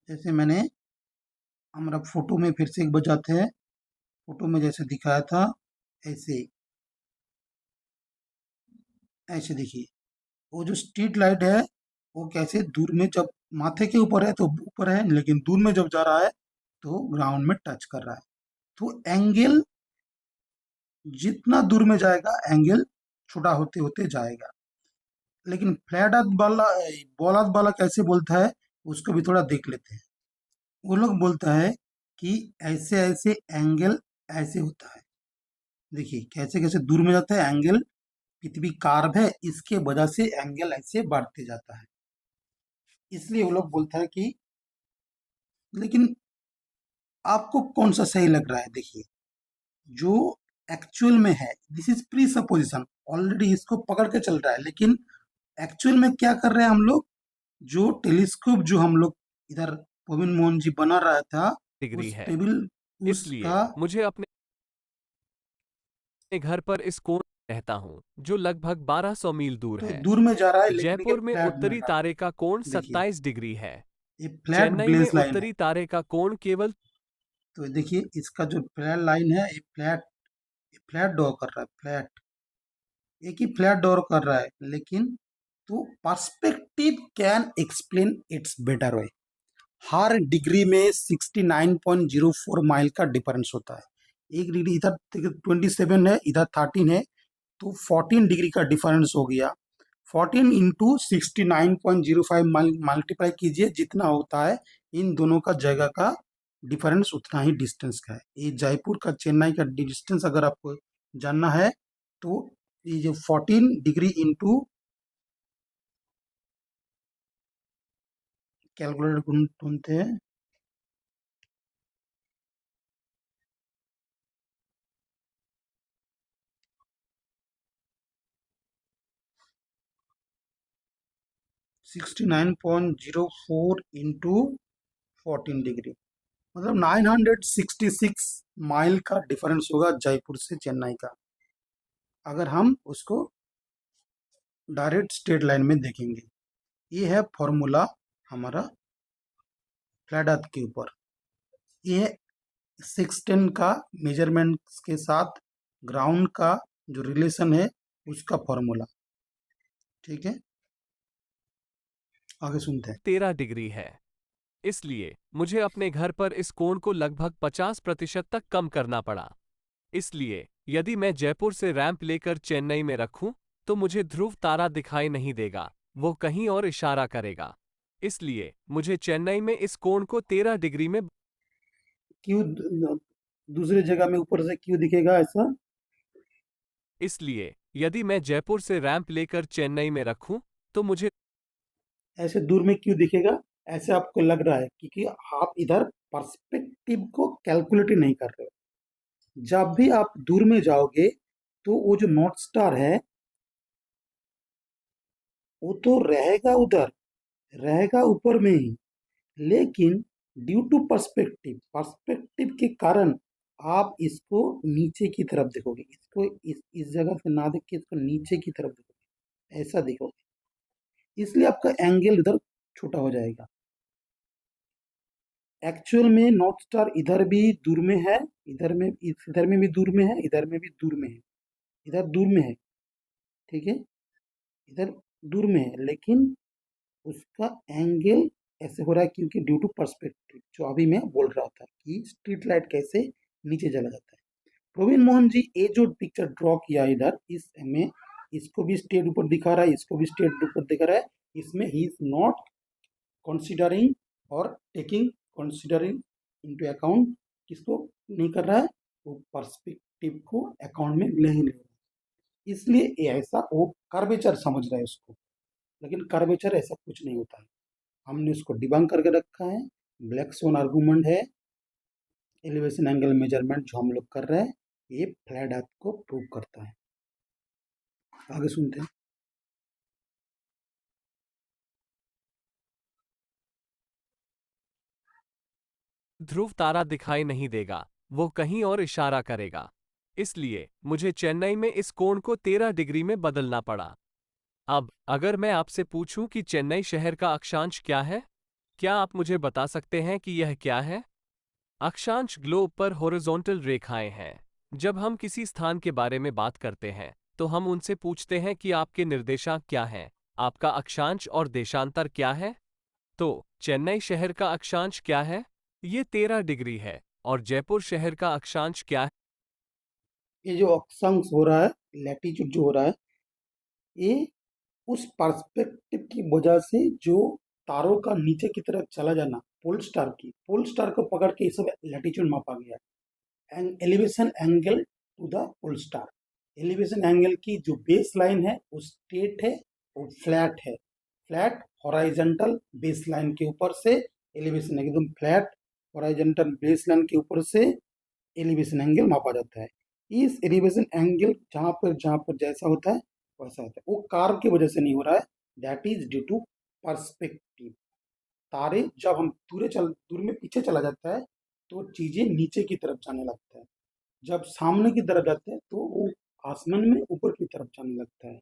जैसे मैंने हमारा फोटो में फिर से एक बजाते हैं, फोटो में जैसे दिखाया था ऐसे, ऐसे देखिए वो जो स्ट्रीट लाइट है वो कैसे दूर में, जब माथे के ऊपर है तो ऊपर है, लेकिन दूर में जब जा रहा है तो ग्राउंड में टच कर रहा है। तो एंगल जितना दूर में जाएगा एंगल छोटा होते होते जाएगा। लेकिन फ्लैट अर्थ वाला, बॉल अर्थ वाला कैसे बोलता है उसको भी थोड़ा देख लेते हैं। वो लोग बोलता है कि ऐसे ऐसे एंगल ऐसे होता है। देखिए कैसे कैसे दूर में जाता है एंगल, पृथ्वी कार्व है, इसके वजह से एंगल ऐसे बढ़ते जाता है। इसलिए वो लोग बोलता है कि, लेकिन आपको कौन सा सही लग रहा है? देखिए जो एक्चुअल में है, this is pre supposition, already इसको पकड़ के चल रहा है, लेकिन एक्चुअल में क्या कर रहे हैं हम लोग, जो टेलीस्कोप जो हम लोग इधर प्रवीण मोहन जी बना रहा था, डिग्री उस है। टेबल इसलिए उसका मुझे अपने घर पर इस कोण रहता हूँ जो लगभग 1200 मील दूर तो है। दूर में जा रहा है, लेकिन ये जयपुर में फ्लैट मिल उत्तरी रहा तारे का कोण है। देखिए 27 डिग्री है। ये फ्लैट चेन्नई में बेस लाइन है। उत्तरी तारे का कोण केवल तो देखिए इसका जो फ्लैट लाइन है, ये फ्लैट ड्रॉ कर रहा है, फ्लैट एक ही फ्लैट ड्रॉ कर रहा है, लेकिन तो perspective can explain it's better way. Her degree में 69.04 माइल का डिफरेंस होता है। एक डिग्री इधर 27 है, इधर 13 है, तो 14 डिग्री का डिफरेंस हो गया। 14 इंटू 69.05 मल्टीप्लाई कीजिए, जितना होता है इन दोनों का जगह का डिफरेंस उतना ही डिस्टेंस का है। ये जयपुर का चेन्नई का डिस्टेंस अगर आपको जानना है, तो ये जो 14 डिग्री इंटू कैलकुलेटर ढूंढते हैं, सिक्सटी 69.04 इंटू 14 डिग्री, मतलब 966 माइल का डिफरेंस होगा जयपुर से चेन्नई का, अगर हम उसको डायरेक्ट स्ट्रेट लाइन में देखेंगे। ये है फॉर्मूला हमारा फ्लैट अर्थ के ऊपर। ये 610 का मेजरमेंट के साथ ग्राउंड का जो रिलेशन है उसका फॉर्मूला। ठीक है, आगे सुनते हैं। 13 डिग्री है। इसलिए मुझे अपने घर पर इस कोण को लगभग 50% तक कम करना पड़ा। इसलिए यदि मैं जयपुर से रैंप लेकर चेन्नई में रखूं, तो मुझे ध्रुव तारा दिखाई नहीं देगा, वो कहीं और इशारा करेगा। इसलिए मुझे चेन्नई में इस कोण को 13 डिग्री में क्यों दूसरे जगह में ऊपर से क्यों दिखेगा ऐसा? इसलिए यदि मैं जयपुर से रैंप लेकर चेन्नई में रखूं, तो मुझे ऐसे दूर में क्यों दिखेगा? ऐसे आपको लग रहा है क्योंकि आप इधर पर्सपेक्टिव को कैलकुलेट ही नहीं कर रहे हो। जब भी आप दूर में जाओगे तो वो जो नॉर्थ स्टार है वो तो रहेगा उधर, रहेगा ऊपर में ही, लेकिन ड्यू टू पर्सपेक्टिव के कारण आप इसको नीचे की तरफ देखोगे, इसको इस जगह से ना देख के इसको नीचे की तरफ देखोगे, ऐसा देखोगे, इसलिए आपका एंगल इधर छोटा हो जाएगा। एक्चुअल में नॉर्थ स्टार इधर भी दूर में है, इधर में भी दूर में है, इधर में भी दूर में है, इधर दूर में है, ठीक है, इधर दूर में है, लेकिन उसका एंगल ऐसे हो रहा है क्योंकि ड्यू टू पर्सपेक्टिव, जो अभी मैं बोल रहा था कि स्ट्रीट लाइट कैसे नीचे चला जाता है। प्रवीण मोहन जी ये जो पिक्चर ड्रॉ किया इधर, इसमें इसको भी स्टेट ऊपर दिखा रहा है, इसको भी स्टेट ऊपर दिखा रहा है, इसमें ही इज नॉट कंसीडरिंग और टेकिंग कंसीडरिंग इनटू अकाउंट, किसको नहीं कर रहा है, वो पर्सपेक्टिव को अकाउंट में नहीं ले रहा है, इसलिए ये ऐसा वो कर्वेचर समझ रहा है उसको, लेकिन कर्वेचर ऐसा कुछ नहीं होता है। हमने उसको डिबंक करके रखा है। ब्लैक स्वन आर्गूमेंट है, एलिवेशन एंगल मेजरमेंट जो हम लोग कर रहे हैं, ये फ्लैट अर्थ को प्रूव करता है। आगे सुनते हैं। ध्रुव तारा दिखाई नहीं देगा, वो कहीं और इशारा करेगा। इसलिए मुझे चेन्नई में इस कोण को 13 डिग्री में बदलना पड़ा। अब अगर मैं आपसे पूछूं कि चेन्नई शहर का अक्षांश क्या है, क्या आप मुझे बता सकते हैं कि यह क्या है? अक्षांश ग्लोब पर हॉरिजॉन्टल रेखाएं हैं। जब हम किसी स्थान के बारे में बात करते हैं, तो हम उनसे पूछते हैं कि आपके निर्देशांक क्या हैं, आपका अक्षांश और देशांतर क्या है? तो चेन्नई शहर का अक्षांश क्या है? ये 13 डिग्री है। और जयपुर शहर का अक्षांश क्या है? ये जो अक्षांश हो रहा है, लैटिट्यूड जो हो रहा है, ये उस पर्सपेक्टिव की वजह से जो तारों का नीचे की तरफ चला जाना, पोल स्टार को पकड़ के ये सब लैटिट्यूड मापा गया है। Elevation angle to the pole star, elevation angle की जो बेस लाइन है वो स्ट्रेट है, वो फ्लैट है, फ्लैट हॉराइजेंटल बेस लाइन के ऊपर से एलिवेशन एकदम फ्लैट हॉराइजेंटल बेस लाइन के ऊपर से एलिवेशन एंगल मापा जाता है। इस एलिवेशन एंगल जहाँ पर जैसा होता है वैसा होता है, वो कार्व की वजह से नहीं हो रहा है, that is due to perspective. तारे जब हम दूर में पीछे चला जाता है तो चीजें नीचे की तरफ जाने लगता है, जब सामने की तरफ जाते हैं तो वो आसमान में ऊपर की तरफ जाने लगता है।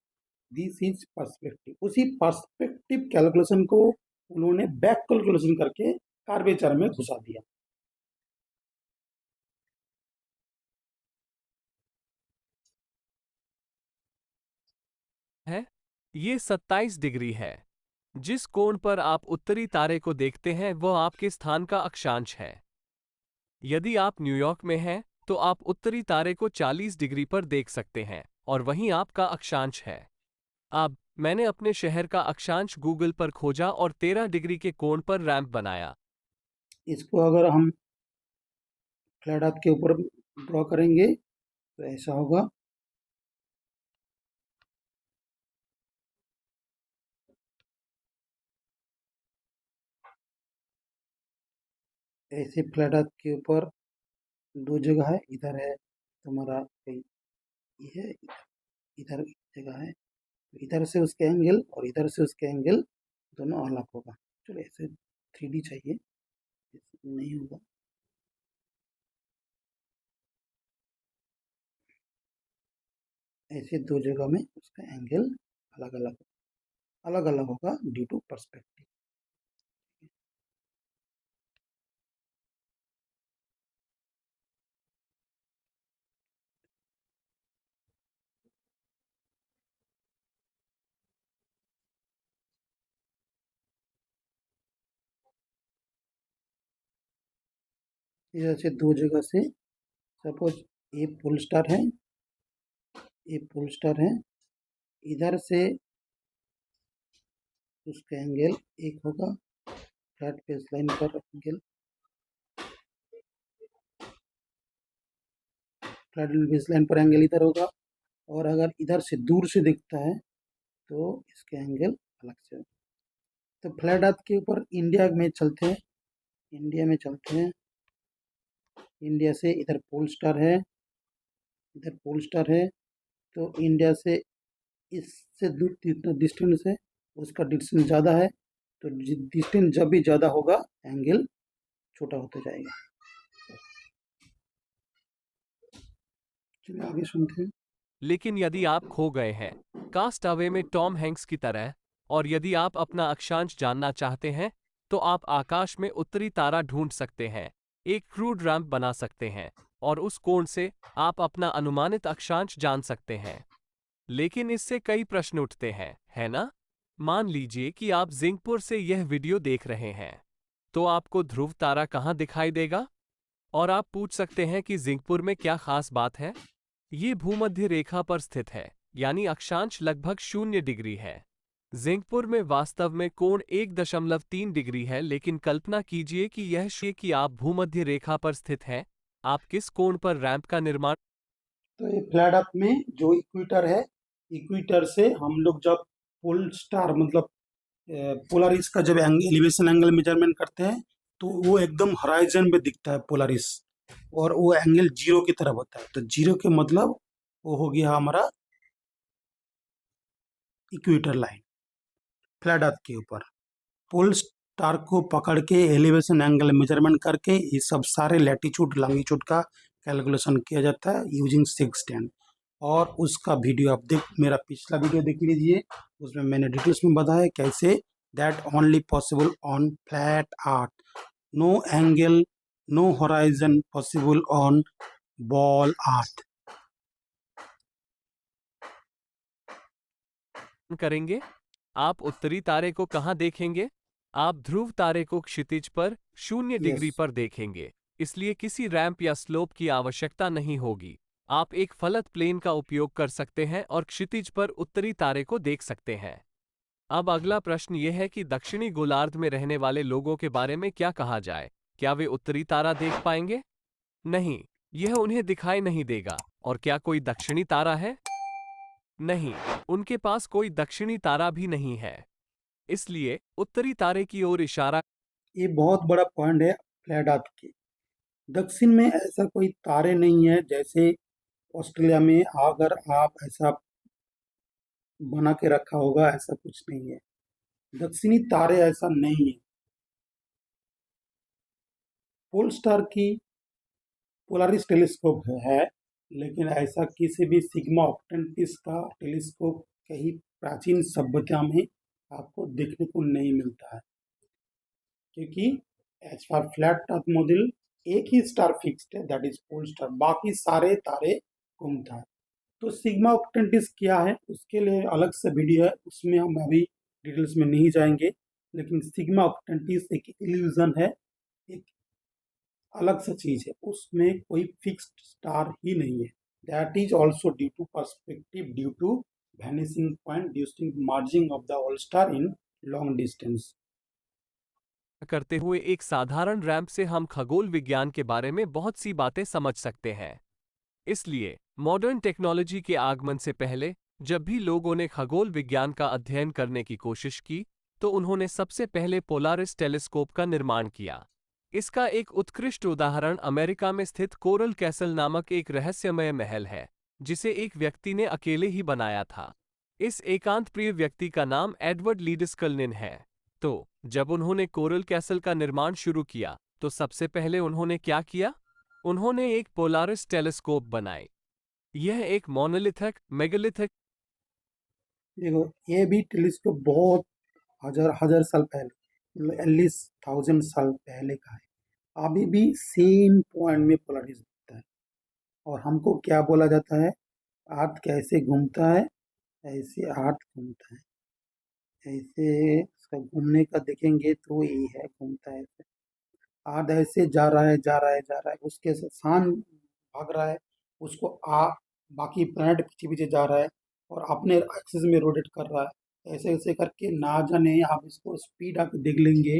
This is perspective. उसी पर्सपेक्टिव कैलकुलेशन को उन्होंने बैक कैलकुलेशन करके कार्वेचर में घुसा दिया। है ये 27 डिग्री है। जिस कोण पर आप उत्तरी तारे को देखते हैं वह आपके स्थान का अक्षांश है। यदि आप न्यूयॉर्क में हैं तो आप उत्तरी तारे को 40 डिग्री पर देख सकते हैं और वहीं आपका अक्षांश है। अब मैंने अपने शहर का अक्षांश गूगल पर खोजा और 13 डिग्री के कोण पर रैंप बनाया। इसको अगर हम फ्लैट अर्थ के ऊपर ड्रॉ करेंगे तो ऐसा होगा। ऐसे फ्लैट अर्थ के ऊपर दो जगह है, इधर है तुम्हारा ये है, इधर जगह है, इधर से उसके एंगल और इधर से उसके एंगल दोनों अलग होगा। चलो ऐसे 3D चाहिए, नहीं होगा। ऐसे दो जगह में उसका एंगल अलग अलग होगा ड्यू टू पर्सपेक्टिव। इधर से दो जगह से, सपोज ये पोल स्टार है, ये पोल स्टार है, इधर से उसका एंगल एक होगा, फ्लैट बेस लाइन पर एंगल, फ्लैट बेस लाइन पर एंगल इधर होगा, और अगर इधर से दूर से दिखता है तो इसके एंगल अलग से होगा। तो फ्लैट अर्थ के ऊपर इंडिया में चलते हैं, इंडिया में चलते हैं। इंडिया से इधर पोल स्टार है, इधर पोल स्टार है, तो इंडिया से इससे दूर जितना डिस्टेंस है उसका डिस्टेंस ज़्यादा है, तो डिस्टेंस जब भी ज़्यादा होगा एंगल छोटा होता जाएगा। चलिए आगे सुनते हैं। लेकिन यदि आप खो गए हैं कास्ट अवे में टॉम हैंक्स की तरह, और यदि आप अपना अक्षांश जानना चाहते हैं तो आप आकाश में उत्तरी तारा ढूंढ सकते हैं, एक क्रूड रैंप बना सकते हैं और उस कोण से आप अपना अनुमानित अक्षांश जान सकते हैं। लेकिन इससे कई प्रश्न उठते हैं, है ना? मान लीजिए कि आप जिंकपुर से यह वीडियो देख रहे हैं, तो आपको ध्रुव तारा कहाँ दिखाई देगा? और आप पूछ सकते हैं कि जिंकपुर में क्या खास बात है? ये भूमध्य रेखा पर स्थित है, यानी अक्षांश लगभग 0 डिग्री है। जिंकपुर में वास्तव में कोण 1.3 डिग्री है, लेकिन कल्पना कीजिए कि कि आप भूमध्य रेखा पर स्थित हैं। आप किस कोण पर रैंप का निर्माण? तो ये फ्लैट अर्थ में जो इक्वेटर है, इक्वेटर से हम लोग जब पोल स्टार मतलब पोलारिस का जब एलिवेशन एंगल मेजरमेंट करते हैं तो वो एकदम हराइजन पे दिखता है पोलारिस, और वो एंगल जीरो की तरफ होता है। तो जीरो के मतलब वो हो गया हमारा इक्वेटर लाइन। फ्लैट अर्थ के ऊपर पोल स्टार को पकड़ के एलिवेशन एंगल मेजरमेंट करके ये सब सारे लैटिट्यूड लॉन्गिट्यूड का कैलकुलेशन किया जाता है यूजिंग सेक्सटेंट। और उसका वीडियो आप मेरा पिछला वीडियो देख लीजिए, उसमें मैंने डिटेल्स में बताया कैसे that only possible on flat earth, no angle no horizon possible on ball earth. करेंगे? आप उत्तरी तारे को कहाँ देखेंगे? आप ध्रुव तारे को क्षितिज पर 0 डिग्री यस, पर देखेंगे, इसलिए किसी रैंप या स्लोप की आवश्यकता नहीं होगी। आप एक फलत प्लेन का उपयोग कर सकते हैं और क्षितिज पर उत्तरी तारे को देख सकते हैं। अब अगला प्रश्न यह है कि दक्षिणी गोलार्ध में रहने वाले लोगों के बारे में क्या कहा जाए? क्या वे उत्तरी तारा देख पाएंगे? नहीं, यह उन्हें दिखाई नहीं देगा। और क्या कोई दक्षिणी तारा है? नहीं, उनके पास कोई दक्षिणी तारा भी नहीं है। इसलिए उत्तरी तारे की ओर इशारा। ये बहुत बड़ा पॉइंट है फ्लैट अर्थ के। दक्षिण में ऐसा कोई तारे नहीं है, जैसे ऑस्ट्रेलिया में अगर आप ऐसा बना के रखा होगा, ऐसा कुछ नहीं है। दक्षिणी तारे ऐसा नहीं है। पोल स्टार की पोलारिस टेलीस्कोप है, लेकिन ऐसा किसी भी सिग्मा ऑक्टेंटिस का टेलीस्कोप कहीं प्राचीन सभ्यता में आपको देखने को नहीं मिलता है, क्योंकि as per flat earth model एक ही स्टार फिक्स्ड है, दैट इज पोल स्टार, बाकी सारे तारे घूमता है। तो सिग्मा ऑक्टेंटिस क्या है उसके लिए अलग से वीडियो है, उसमें हम अभी डिटेल्स में नहीं जाएंगे। लेकिन सिग्मा ऑक्टेंटिस एक इल्यूजन है, एक अलग सा चीज है, उसमें कोई फिक्स्ड स्टार ही नहीं है। That is also due to perspective, due to vanishing point, due to merging of the all star in long distance. करते हुए एक साधारण रैंप से हम खगोल विज्ञान के बारे में बहुत सी बातें समझ सकते हैं। इसलिए मॉडर्न टेक्नोलॉजी के आगमन से पहले जब भी लोगों ने खगोल विज्ञान का अध्ययन करने की कोशिश की, तो उन्होंने सबसे पहले पोलारिस टेलीस्कोप का निर्माण किया। इसका एक उत्कृष्ट उदाहरण अमेरिका में स्थित कोरल कैसल नामक एक रहस्यमय महल है, जिसे एक व्यक्ति ने अकेले ही बनाया था। इस एकांत प्रिय व्यक्ति का नाम एडवर्ड लीडिस्कल्निन है। तो जब उन्होंने कोरल कैसल का निर्माण शुरू किया, तो सबसे पहले उन्होंने क्या किया? उन्होंने एक पोलारिस टेलीस्कोप बनाई। यह एक मोनोलिथिक मेगालिथिक देखो, ये भी टेलीस्कोप बहुत हजार हजार साल पहले, मतलब एटलीस्ट 1000 साल पहले का है। अभी भी सेम पॉइंट में पोलराइज होता है। और हमको क्या बोला जाता है, अर्थ कैसे घूमता है, ऐसे अर्थ घूमता है। ऐसे इसका घूमने का देखेंगे तो यही है, घूमता है ऐसे। अर्थ ऐसे जा रहा है, जा रहा है, जा रहा है, उसके सान भाग रहा है, उसको बाकी प्लैनेट पीछे पीछे जा रहा है और अपने एक्सिस में रोटेट कर रहा है। ऐसे ऐसे करके ना जाने आप इसको स्पीड आप देख लेंगे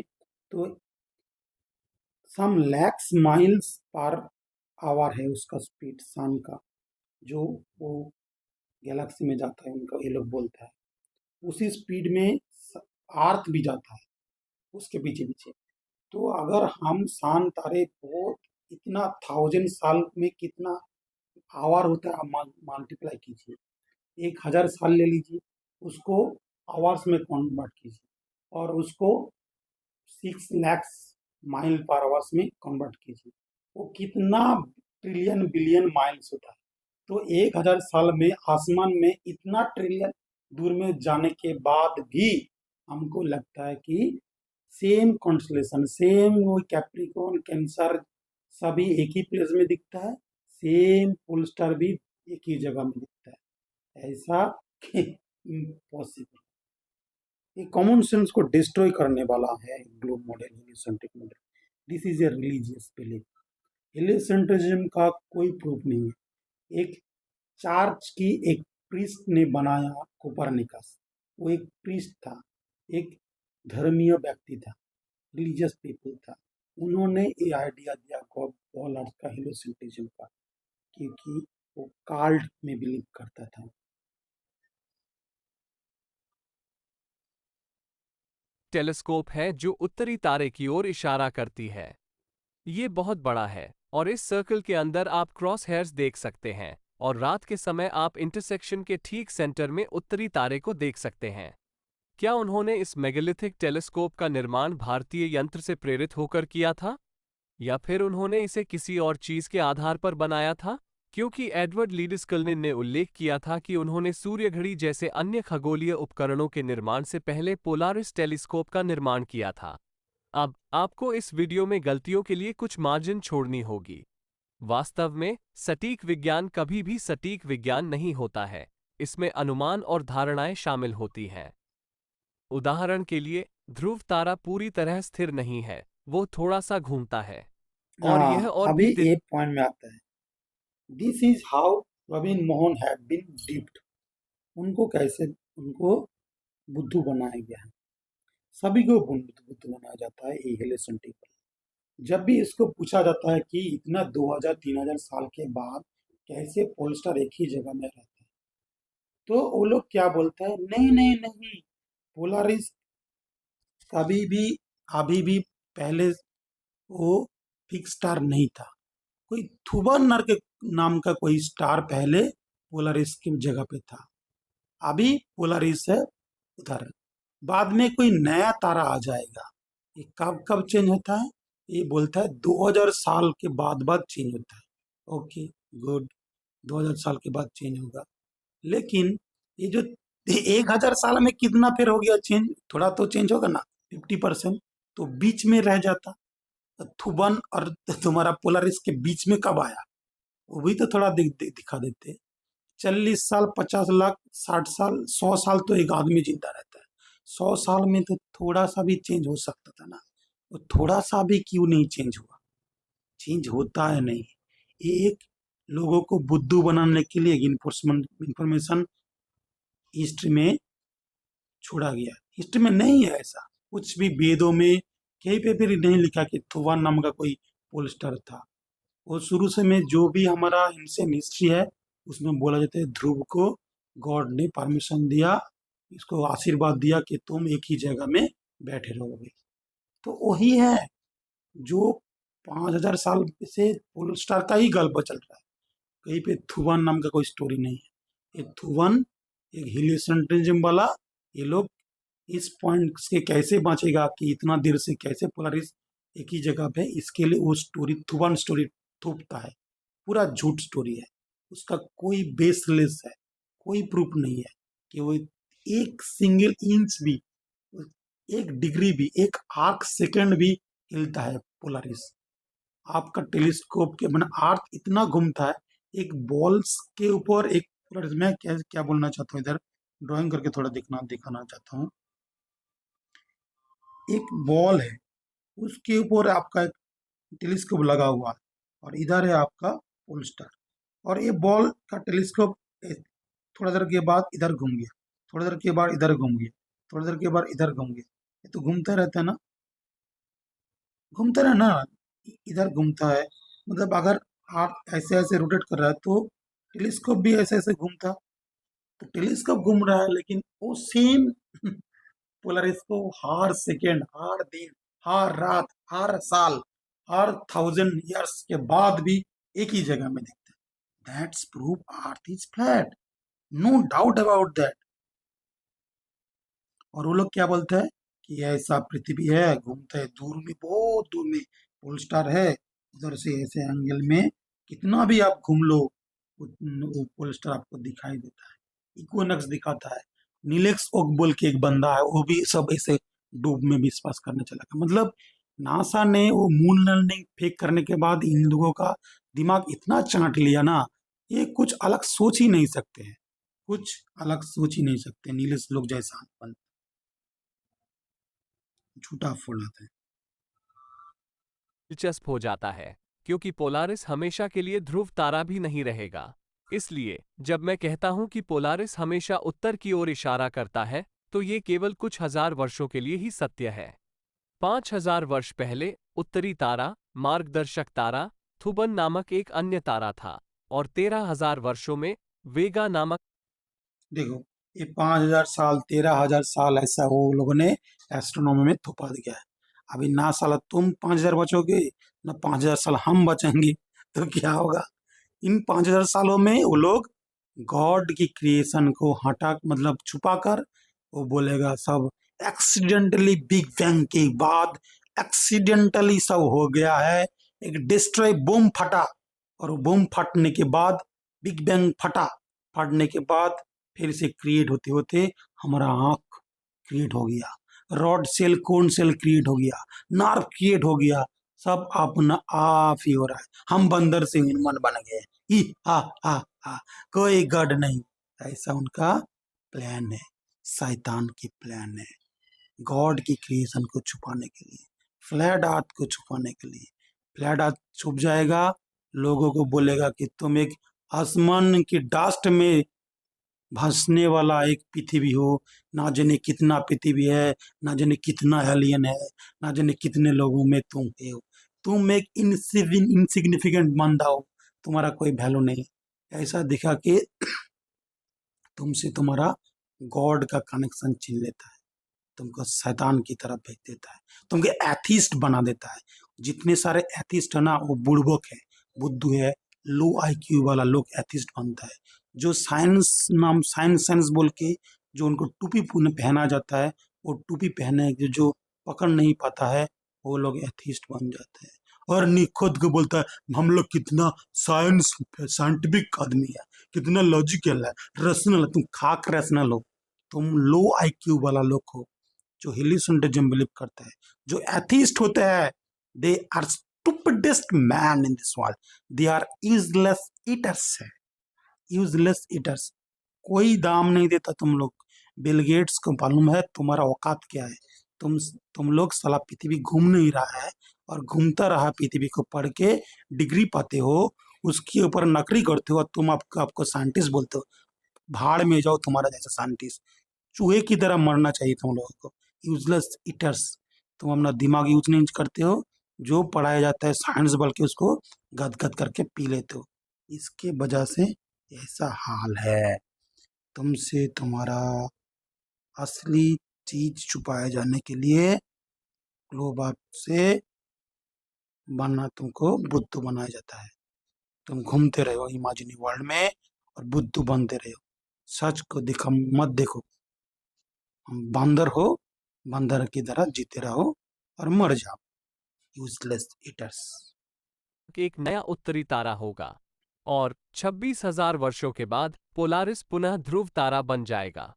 तो सम लैक्स माइल्स पर आवर है उसका स्पीड सन का, जो वो गैलेक्सी में जाता है, उनका ये लोग बोलता है। उसी स्पीड में अर्थ भी जाता है उसके पीछे पीछे। तो अगर हम सान तारे बहुत इतना 1000 साल में कितना आवर होता है, आप मल्टीप्लाई कीजिए, 1000 साल ले लीजिए, उसको आवर्स में कन्वर्ट कीजिए और उसको 6 लाख माइल पर आवर्स में कन्वर्ट कीजिए, वो कितना ट्रिलियन बिलियन माइल्स होता है। तो 1000 साल में आसमान में इतना ट्रिलियन दूर में जाने के बाद भी हमको लगता है कि सेम कॉन्स्टलेशन, सेम वो कैप्रिकॉर्न, कैंसर सभी एक ही प्लेस में दिखता है, सेम पोल स्टार भी एक ही जगह में दिखता है। ऐसा इम्पॉसिबल। ये कॉमन सेंस को डिस्ट्रॉय करने वाला है globe model, heliocentric model. This is a religious belief. Heliocentrism का कोई प्रूफ नहीं है। एक चार्च की एक प्रीस्ट ने बनाया, कोपरनिकस। वो एक प्रीस्ट था, एक धर्मीय व्यक्ति था, रिलीजियस पीपल था। उन्होंने ये आइडिया दिया गॉड अर्थ का, हेलियोसेंट्रिज्म का, क्योंकि वो कार्ड में बिलीव करता था। टेलीस्कोप है जो उत्तरी तारे की ओर इशारा करती है। ये बहुत बड़ा है और इस सर्कल के अंदर आप क्रॉस हेयर्स देख सकते हैं और रात के समय आप इंटरसेक्शन के ठीक सेंटर में उत्तरी तारे को देख सकते हैं। क्या उन्होंने इस मेगालिथिक टेलीस्कोप का निर्माण भारतीय यंत्र से प्रेरित होकर किया था, या फिर उन्होंने इसे किसी और चीज के आधार पर बनाया था? क्योंकि एडवर्ड लीडिस्कल्निन ने उल्लेख किया था कि उन्होंने सूर्य घड़ी जैसे अन्य खगोलीय उपकरणों के निर्माण से पहले पोलारिस टेलीस्कोप का निर्माण किया था। अब आपको इस वीडियो में गलतियों के लिए कुछ मार्जिन छोड़नी होगी। वास्तव में सटीक विज्ञान कभी भी सटीक विज्ञान नहीं होता है, इसमें अनुमान और धारणाएं शामिल होती हैं। उदाहरण के लिए, ध्रुव तारा पूरी तरह स्थिर नहीं है, वो थोड़ा सा घूमता है। और यह और अभी भी एक पॉइंट में आता है, this is how Praveen Mohan have been dipped. उनको कैसे, उनको बुद्धू बनाया गया है। सभी को बुद्धू बनाया जाता है ये हेलियोसेंट्रिक पर। जब भी इसको पूछा जाता है कि इतना 2000-3000 साल के बाद कैसे पोलस्टार एक ही जगह में रहता है, तो वो लोग क्या बोलते हैं, नहीं नहीं नहीं, पोलारिस कभी भी अभी भी पहले वो फिक्स स्टार नहीं था। कोई थुबर नर के नाम का कोई स्टार पहले पोलरिस की जगह पे था, अभी पोलरिस है उधर, बाद में कोई नया तारा आ जाएगा। ये कब कब चेंज होता है? ये बोलता है 2000 साल के बाद चेंज होता है। ओके, गुड, 2000 साल के बाद चेंज होगा। लेकिन ये जो 1000 साल में कितना फिर हो गया चेंज? थोड़ा तो चेंज होगा ना, 50%। तो बीच में रह जाता। थुबन और तुम्हारा पोलरिस के बीच में कब आया, वो भी तो थोड़ा दिखा देते। 40 साल, 50 लाख, 60 साल, 100 साल तो एक आदमी जिंदा रहता है। 100 साल में तो थोड़ा सा भी चेंज हो सकता था ना, वो थोड़ा सा भी क्यों नहीं चेंज हुआ? चेंज होता है नहीं। ये एक लोगों को बुद्धू बनाने के लिए इंफॉर्मेशन हिस्ट्री में छोड़ा गया। हिस्ट्री में नहीं है ऐसा कुछ भी, वेदों में कहीं पे भी नहीं लिखा कि थुवान नाम का कोई पोल स्टार था। वो शुरू से में जो भी हमारा एंशिएंट हिस्ट्री है उसमें बोला जाता है ध्रुव को गॉड ने परमिशन दिया, इसको आशीर्वाद दिया कि तुम एक ही जगह में बैठे रहोगे। तो वही है जो 5000 साल से पोल स्टार का ही गल्प चल रहा है। कहीं पे थुवन नाम का कोई स्टोरी नहीं है। ये थुवन एक हीलियोसेंट्रिज्म वाला, ये लोग इस पॉइंट से कैसे बचेगा कि इतना देर से कैसे पोलरिस एक ही जगह पे, इसके लिए वो स्टोरी थुवन स्टोरी थोपता है। पूरा झूठ स्टोरी है, उसका कोई बेसलेस है, कोई प्रूफ नहीं है कि वो एक सिंगल इंच भी, एक डिग्री भी, एक आर्क सेकंड भी हिलता है पोलरिस। आपका टेलीस्कोप के बना अर्थ इतना घूमता है, एक बॉल्स के ऊपर एक पोलरिस। मैं क्या क्या बोलना चाहता हूँ, इधर ड्राइंग करके थोड़ा दिखाना चाहता हूँ। एक बॉल है, उसके ऊपर आपका एक टेलीस्कोप लगा हुआ है, और इधर है आपका पोल स्टार। और ये बॉल का टेलीस्कोप थोड़ा देर के बाद इधर घूम गया, थोड़ा देर के बाद इधर घूम गया, थोड़ा देर के बाद इधर घूम गया। ये तो घूमता रहता है ना, घूमता रहे ना, इधर घूमता है। मतलब अगर आप ऐसे ऐसे रोटेट कर रहा है तो टेलीस्कोप भी ऐसे ऐसे घूमता। तो टेलीस्कोप घूम रहा है, लेकिन वो सेम पोलरिस को हर सेकेंड, हर दिन, हर रात, हर साल, हर 1000 years के बाद भी एक ही जगह में दिखता है। That's proof earth is flat, no doubt about that. और वो लोग क्या बोलते हैं कि ऐसा पृथ्वी है, घूमता है दूर में, बहुत दूर में पोल स्टार है, उधर से ऐसे एंगल में कितना भी आप घूम लो वो पोल स्टार आपको दिखाई देता है। इक्विनोक्स दिखाता है। नीलेक्स ओक बोल के एक बंदा है, वो भी सब ऐसे डूब में विश्वास करने चला गया। मतलब नासा ने वो मून लैंडिंग फेक करने के बाद इन लोगों का दिमाग इतना चाट लिया ना, ये कुछ अलग सोच ही नहीं सकते हैं, कुछ अलग सोच ही नहीं सकते। नीलेक्स लोग जैसा झूठा फुलाते हैं। दिलचस्प हो जाता है क्योंकि पोलारिस हमेशा के लिए ध्रुव तारा भी नहीं रहेगा। इसलिए जब मैं कहता हूं कि पोलारिस हमेशा उत्तर की ओर इशारा करता है, तो ये केवल कुछ हजार वर्षों के लिए ही सत्य है। 5000 वर्ष पहले उत्तरी तारा, मार्गदर्शक तारा, थुबन नामक एक अन्य तारा था, और 13,000 वर्षों में वेगा नामक देखो, ये 5000 साल, 13000 साल ऐसा वो लोगों ने एस्ट्रोनॉमी में थोपा दिया है। अभी ना साला तुम 5000 बचोगे, ना 5000 साल हम बचेंगे, तो क्या होगा? इन 5000 सालों में वो लोग गॉड की क्रिएशन को हटा, मतलब छुपा कर, वो बोलेगा सब एक्सीडेंटली बिग बैंग के बाद एक्सीडेंटली सब हो गया है। एक डिस्ट्रॉय बूम फटा, और वो बूम फटने के बाद बिग बैंग फटा, फटने के बाद फिर से क्रिएट होते होते हमारा आंख क्रिएट हो गया, rod cell, cone cell create हो गया, नर्व क्रिएट हो गया, सब अपना आप ही हो रहा है। हम बंदर से ह्यूमन बन गए, ही हा हा हा, कोई गॉड नहीं। ऐसा उनका प्लान है, शैतान की प्लान है, गॉड की क्रिएशन को छुपाने के लिए, फ्लैट अर्थ को छुपाने के लिए। फ्लैट अर्थ छुप जाएगा, लोगों को बोलेगा कि तुम एक आसमान की डस्ट में भासने वाला एक पृथ्वी हो, ना जाने कितना पृथ्वी है, ना जाने कितना एलियन है, ना जाने कितने लोगों में तुम हो। तुम एक इनसिग्निफिकेंट बंदा हो, तुम्हारा कोई वैल्यू नहीं। ऐसा दिखा के तुमसे तुम्हारा गॉड का कनेक्शन छीन लेता है, तुमको शैतान की तरफ भेज देता है, तुमको एथिस्ट बना देता है। जितने सारे एथिस्ट है ना, वो बुड़बक है, बुद्धू है, लो आईक्यू वाला लोग एथिस्ट बनता है। जो साइंस बोल के जो उनको टोपी पहना जाता है, वो टोपी पहने के जो पकड़ नहीं पाता है, वो लोग एथिस्ट बन जाते हैं। और खुद को बोलता है हम लोग कितना साइंटिफिक आदमी है, कितना लॉजिकल है, रैशनल है। तुम खाक रैशनल हो, तुम लो आईक्यू वाला लोग हो जो हेलुसिनेशन बिलीव करते हैं। जो एथिस्ट होते हैं, they are stupidest man in this world. They are useless eaters है, यूजलेस ईटर्स। कोई दाम नहीं देता तुम लोग। बिल गेट्स को मालूम है तुम्हारा औकात क्या है। तुम लोग साला पृथ्वी घूम नहीं रहा है और घूमता रहा पृथ्वी को पढ़ के डिग्री पाते हो, उसके ऊपर नकरी करते हो और तुम आपको साइंटिस्ट बोलते हो। भाड़ में जाओ तुम्हारा जैसा साइंटिस्ट। चूहे की तरह मरना चाहिए तुम लोगों को, यूजलेस ईटर्स। तुम अपना दिमाग यूज नहीं करते हो, जो पढ़ाया जाता है साइंस बोल के उसको गदगद करके पी लेते हो। इसके वजह से ऐसा हाल है। तुमसे तुम्हारा असली चीज छुपाए जाने के लिए लोग आपसे बनना तुमको बुद्धू बनाया जाता है। तुम घूमते रहो इमेजिनरी वर्ल्ड में और बुद्धू बनते रहो। सच को दिखा मत देखो। हम बंदर हो, बंदर की तरह जीते रहो और मर जाओ, यूजलेस ईटर्स। कि एक नया उत्तरी तारा होगा और 26,000 वर्षों के बाद पोलारिस पुनः ध्रुव तारा बन जाएगा।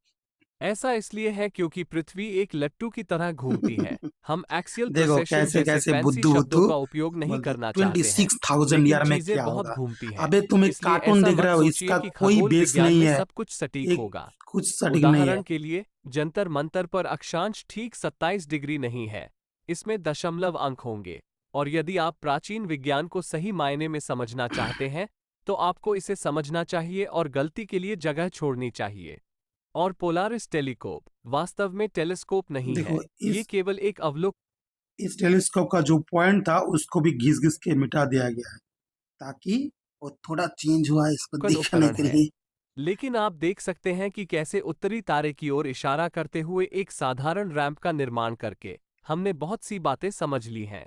ऐसा इसलिए है क्योंकि पृथ्वी एक लट्टू की तरह घूमती है। हम एक्सियल देखो प्रोसेशन कैसे जैसे कैसे फैंसी बुद्धू शब्दों बुद्धू का उपयोग नहीं बोलते। करना चाहते हैं, 26,000 लेकिन ईयर में चीजें क्या बहुत होगा? घूमती हैं। अबे तुम एक इसलिए कार्टून ऐसा देख मत रहे हो, सोचिए इसका कि कोई खगोल बेस विज्ञान नहीं में है, सब कुछ सटीक एक होगा। कुछ सटीक नहीं है। उदाहरण के लिए जंतर मंतर पर अक्षांश ठीक 27 डिग्री नहीं है, इसमें दशमलव अंक होंगे। और यदि आप प्राचीन विज्ञान को सही मायने में समझना चाहते हैं तो आपको इसे समझना चाहिए और गलती के लिए जगह छोड़नी चाहिए। और पोलारिस टेलीस्कोप वास्तव में टेलीस्कोप नहीं देखो है, ये केवल एक इस टेलीस्कोप का जो पॉइंट था उसको भी घिस घिस के मिटा दिया गया है ताकि वो थोड़ा चेंज हुआ इसको अवलोकन दिखाने उपकरण के है। लिए। लेकिन आप देख सकते हैं कि कैसे उत्तरी तारे की ओर इशारा करते हुए एक साधारण रैंप का निर्माण करके हमने बहुत सी बातें समझ ली हैं।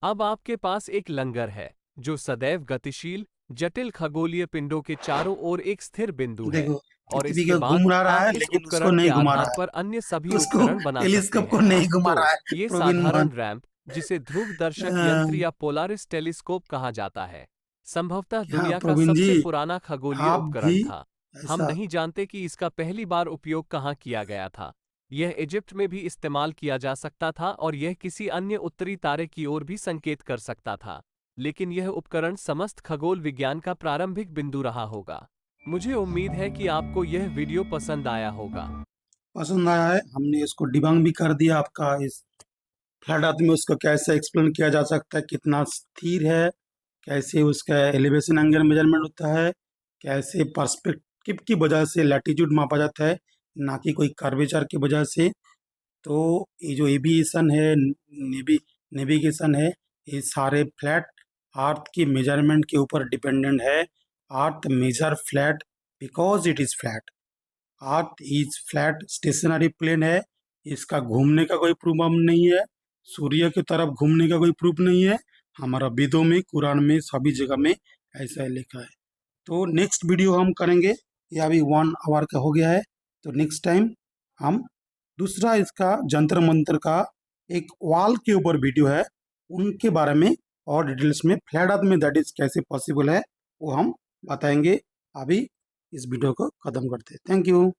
अब आपके पास एक लंगर है जो सदैव गतिशील जटिल खगोलीय पिंडों के चारों ओर एक स्थिर बिंदु है। देखो और पृथ्वी इसके को बाद घुमा रहा आप है इस लेकिन उसको उपकरण के नहीं घुमा आधार रहा पर अन्य सभी है, उसको उपकरण बना सकते टेलीस्कोप को हैं। नहीं घुमा तो रहा है ये प्रोविन साधारण मोहन। रैंप जिसे ध्रुव दर्शक अ, यंत्र या पोलारिस टेलीस्कोप कहा जाता है, संभवतः क्या दुनिया का प्रोविन सबसे जी, पुराना खगोलीय आप उपकरण भी था। हम ऐसा नहीं जानते कि इसका पहली बार उपयोग कहाँ किया गया था। यह इजिप्ट में भी इस्तेमाल किया जा सकता था और यह किसी अन्य उत्तरी तारे की ओर भी संकेत कर सकता था। लेकिन यह उपकरण समस्त खगोल विज्ञान का प्रारंभिक बिंदु रहा होगा। मुझे उम्मीद है कि आपको यह वीडियो पसंद आया होगा। पसंद आया है। हमने इसको डिबंग भी कर दिया। आपका इस फ्लैट अर्थ में उसको कैसे एक्सप्लेन किया जा सकता है, कितना स्थिर है, कैसे उसका एलिवेशन एंगल मेजरमेंट होता है, कैसे पर्सपेक्टिव की वजह से लैटिट्यूड मापा जाता है, ना कि कोई कर्वेचर की वजह से। तो ये जो एविएशन है, नेविगेशन है, ये सारे फ्लैट अर्थ की मेजरमेंट के ऊपर डिपेंडेंट है। Earth major flat because it is flat. Earth is flat stationary plane है। इसका घूमने का कोई प्रूफ हम नहीं है, सूर्य की तरफ घूमने का कोई प्रूफ नहीं है। हमारा वेदों में, कुरान में, सभी जगह में ऐसा ही लिखा है। तो नेक्स्ट वीडियो हम करेंगे, ये अभी 1 आवर का हो गया है। तो नेक्स्ट टाइम हम दूसरा इसका जंतर मंतर का एक वॉल के ऊपर वीडियो है, उनके बारे में और डिटेल्स में फ्लैट अर्थ में दैट इज कैसे पॉसिबल है वो हम बताएंगे। अभी इस वीडियो को खत्म करते हैं। Thank you.